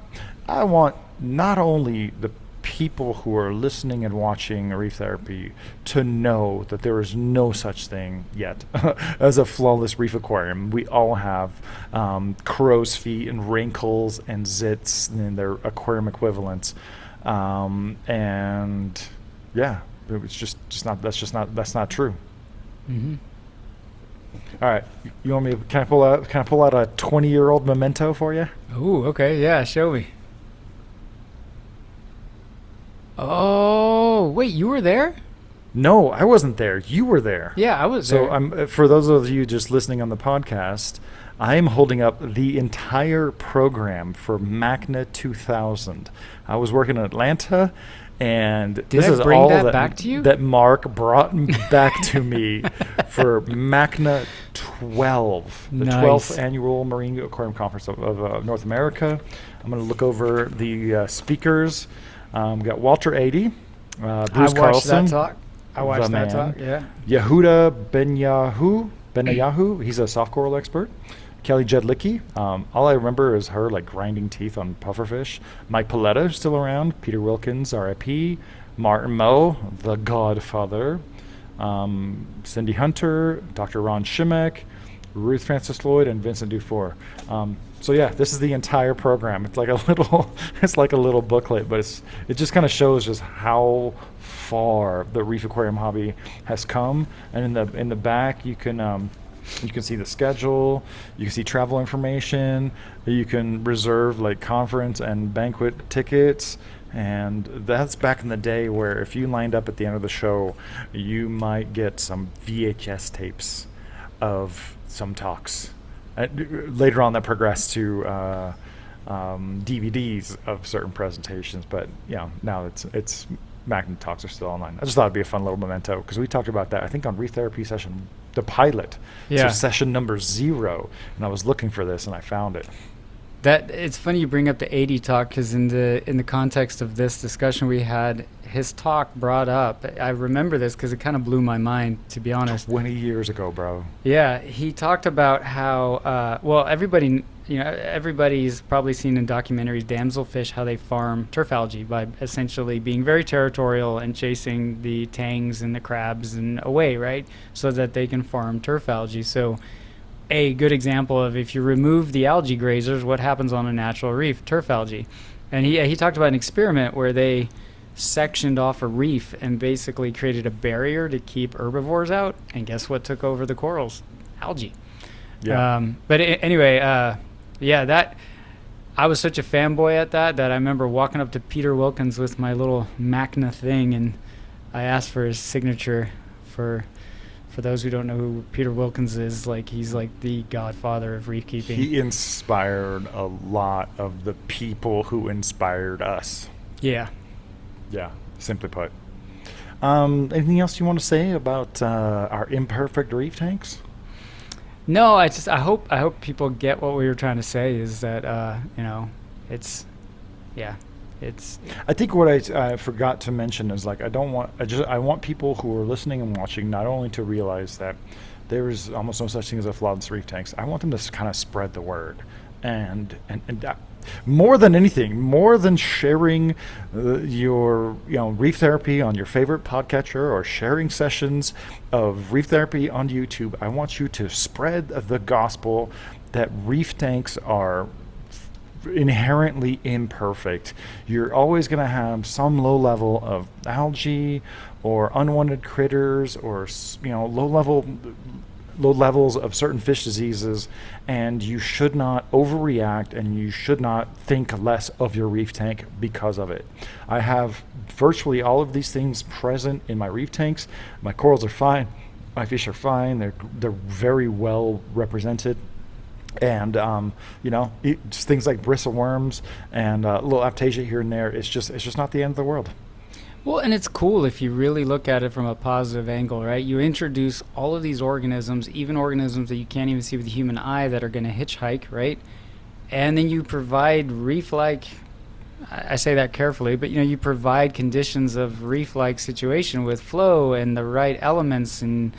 I want not only the people who are listening and watching Reef Therapy to know that there is no such thing yet as a flawless reef aquarium. We all have crow's feet and wrinkles and zits and their aquarium equivalents. And yeah, it's that's not true. Mm-hmm. All right, you want me? Can I pull out a 20-year-old memento for you? Ooh, okay, yeah, show me. Oh, wait, you were there? No, I wasn't there. You were there. Yeah, I was there. So for those of you just listening on the podcast, I'm holding up the entire program for MACNA 2000. I was working in Atlanta, And Did this I is bring all that back to you? that Mark brought back to me for MACNA 12, the Nice. 12th Annual Marine Aquarium Conference of North America. I'm going to look over the speakers. We got Walter 80, Bruce I watched Carlson, that talk. I watched the that man. talk. Yeah. Yehuda Benayahu, he's a soft coral expert. Kelly Jedlicki, all I remember is her like grinding teeth on pufferfish. Mike Paletta, still around. Peter Wilkins, RIP. Martin Moe, the Godfather. Cindy Hunter, Dr. Ron Shimek, Ruth Francis Lloyd, and Vincent Dufour. So yeah, this is the entire program. It's like a little booklet, but it just kind of shows just how far the reef aquarium hobby has come. And in the back, you can see the schedule, you can see travel information, you can reserve like conference and banquet tickets. And that's back in the day where if you lined up at the end of the show, you might get some VHS tapes of some talks. Later on that progressed to DVDs of certain presentations, but now it's Magnet talks are still online. I just thought it'd be a fun little memento because we talked about that, I think, on Reef Therapy session, the pilot. Yeah. So session number 0, and I was looking for this and I found it. That it's funny you bring up the 80 talk because in the context of this discussion we had, his talk brought up. I remember this because it kind of blew my mind, to be honest. 20 years ago, bro. Yeah, he talked about how everybody's probably seen in documentaries damselfish how they farm turf algae by essentially being very territorial and chasing the tangs and the crabs and away, right, so that they can farm turf algae. So a good example of if you remove the algae grazers, what happens on a natural reef? Turf algae. And he talked about an experiment where they sectioned off a reef and basically created a barrier to keep herbivores out. And guess what took over the corals? Algae. Yeah. Anyway, that I was such a fanboy at that I remember walking up to Peter Wilkins with my little MACNA thing, and I asked for his signature. For those who don't know who Peter Wilkins is, he's like the godfather of reef keeping. He inspired a lot of the people who inspired us. Yeah. Yeah, simply put. Anything else you want to say about our imperfect reef tanks? No, I hope people get what we were trying to say is that it's. I think what I forgot to mention is I want people who are listening and watching not only to realize that there is almost no such thing as a flawless reef tanks. I want them to kind of spread the word, and more than anything, more than sharing your reef therapy on your favorite podcatcher or sharing sessions of reef therapy on YouTube, I want you to spread the gospel that reef tanks are inherently imperfect. You're always going to have some low level of algae or unwanted critters or low levels of certain fish diseases, and you should not overreact and you should not think less of your reef tank because of it. I have virtually all of these things present in my reef tanks. My corals are fine, my fish are fine, they're very well represented. And just things like bristle worms and a little aptasia here and there. It's just not the end of the world. Well, and it's cool if you really look at it from a positive angle, right? You introduce all of these organisms, even organisms that you can't even see with the human eye, that are going to hitchhike, right? And then you provide reef-like. I say that carefully, but you provide conditions of reef-like situation with flow and the right elements, and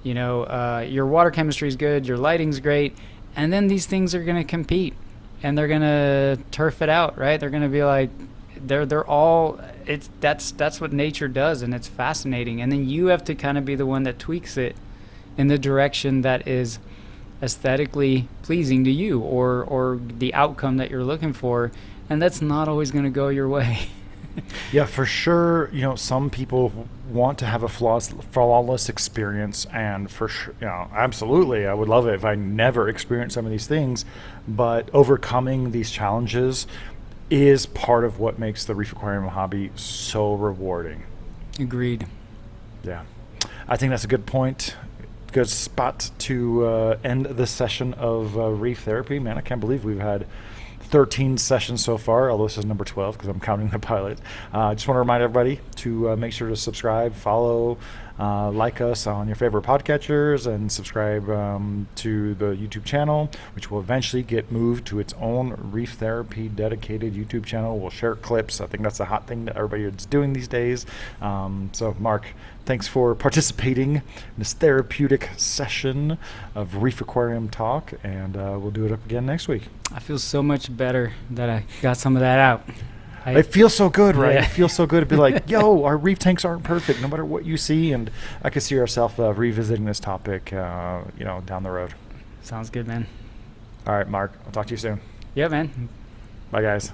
your water chemistry is good, your lighting's great. And then these things are going to compete, and they're going to turf it out, right? They're going to be like, they're all. That's what nature does, and it's fascinating. And then you have to kind of be the one that tweaks it in the direction that is aesthetically pleasing to you, or the outcome that you're looking for, and that's not always going to go your way. Yeah, for sure. Some people want to have a flawless experience, and for sure, absolutely, I would love it if I never experienced some of these things. But overcoming these challenges is part of what makes the reef aquarium hobby so rewarding. Agreed. Yeah, I think that's a good point. Good spot to end this session of Reef Therapy. Man, I can't believe we've had 13 sessions so far, although this is number 12 because I'm counting the pilot. I just want to remind everybody to make sure to subscribe, follow, like us on your favorite podcatchers, and subscribe to the YouTube channel, which will eventually get moved to its own Reef Therapy dedicated YouTube channel. We'll share clips. I think that's a hot thing that everybody is doing these days. So, Mark, thanks for participating in this therapeutic session of Reef Aquarium Talk, and we'll do it up again next week. I feel so much better that I got some of that out. It feels so good, right? Yeah. It feels so good to be like, yo, our reef tanks aren't perfect, no matter what you see. And I could see ourselves revisiting this topic, down the road. Sounds good, man. All right, Mark, I'll talk to you soon. Yeah, man. Bye, guys.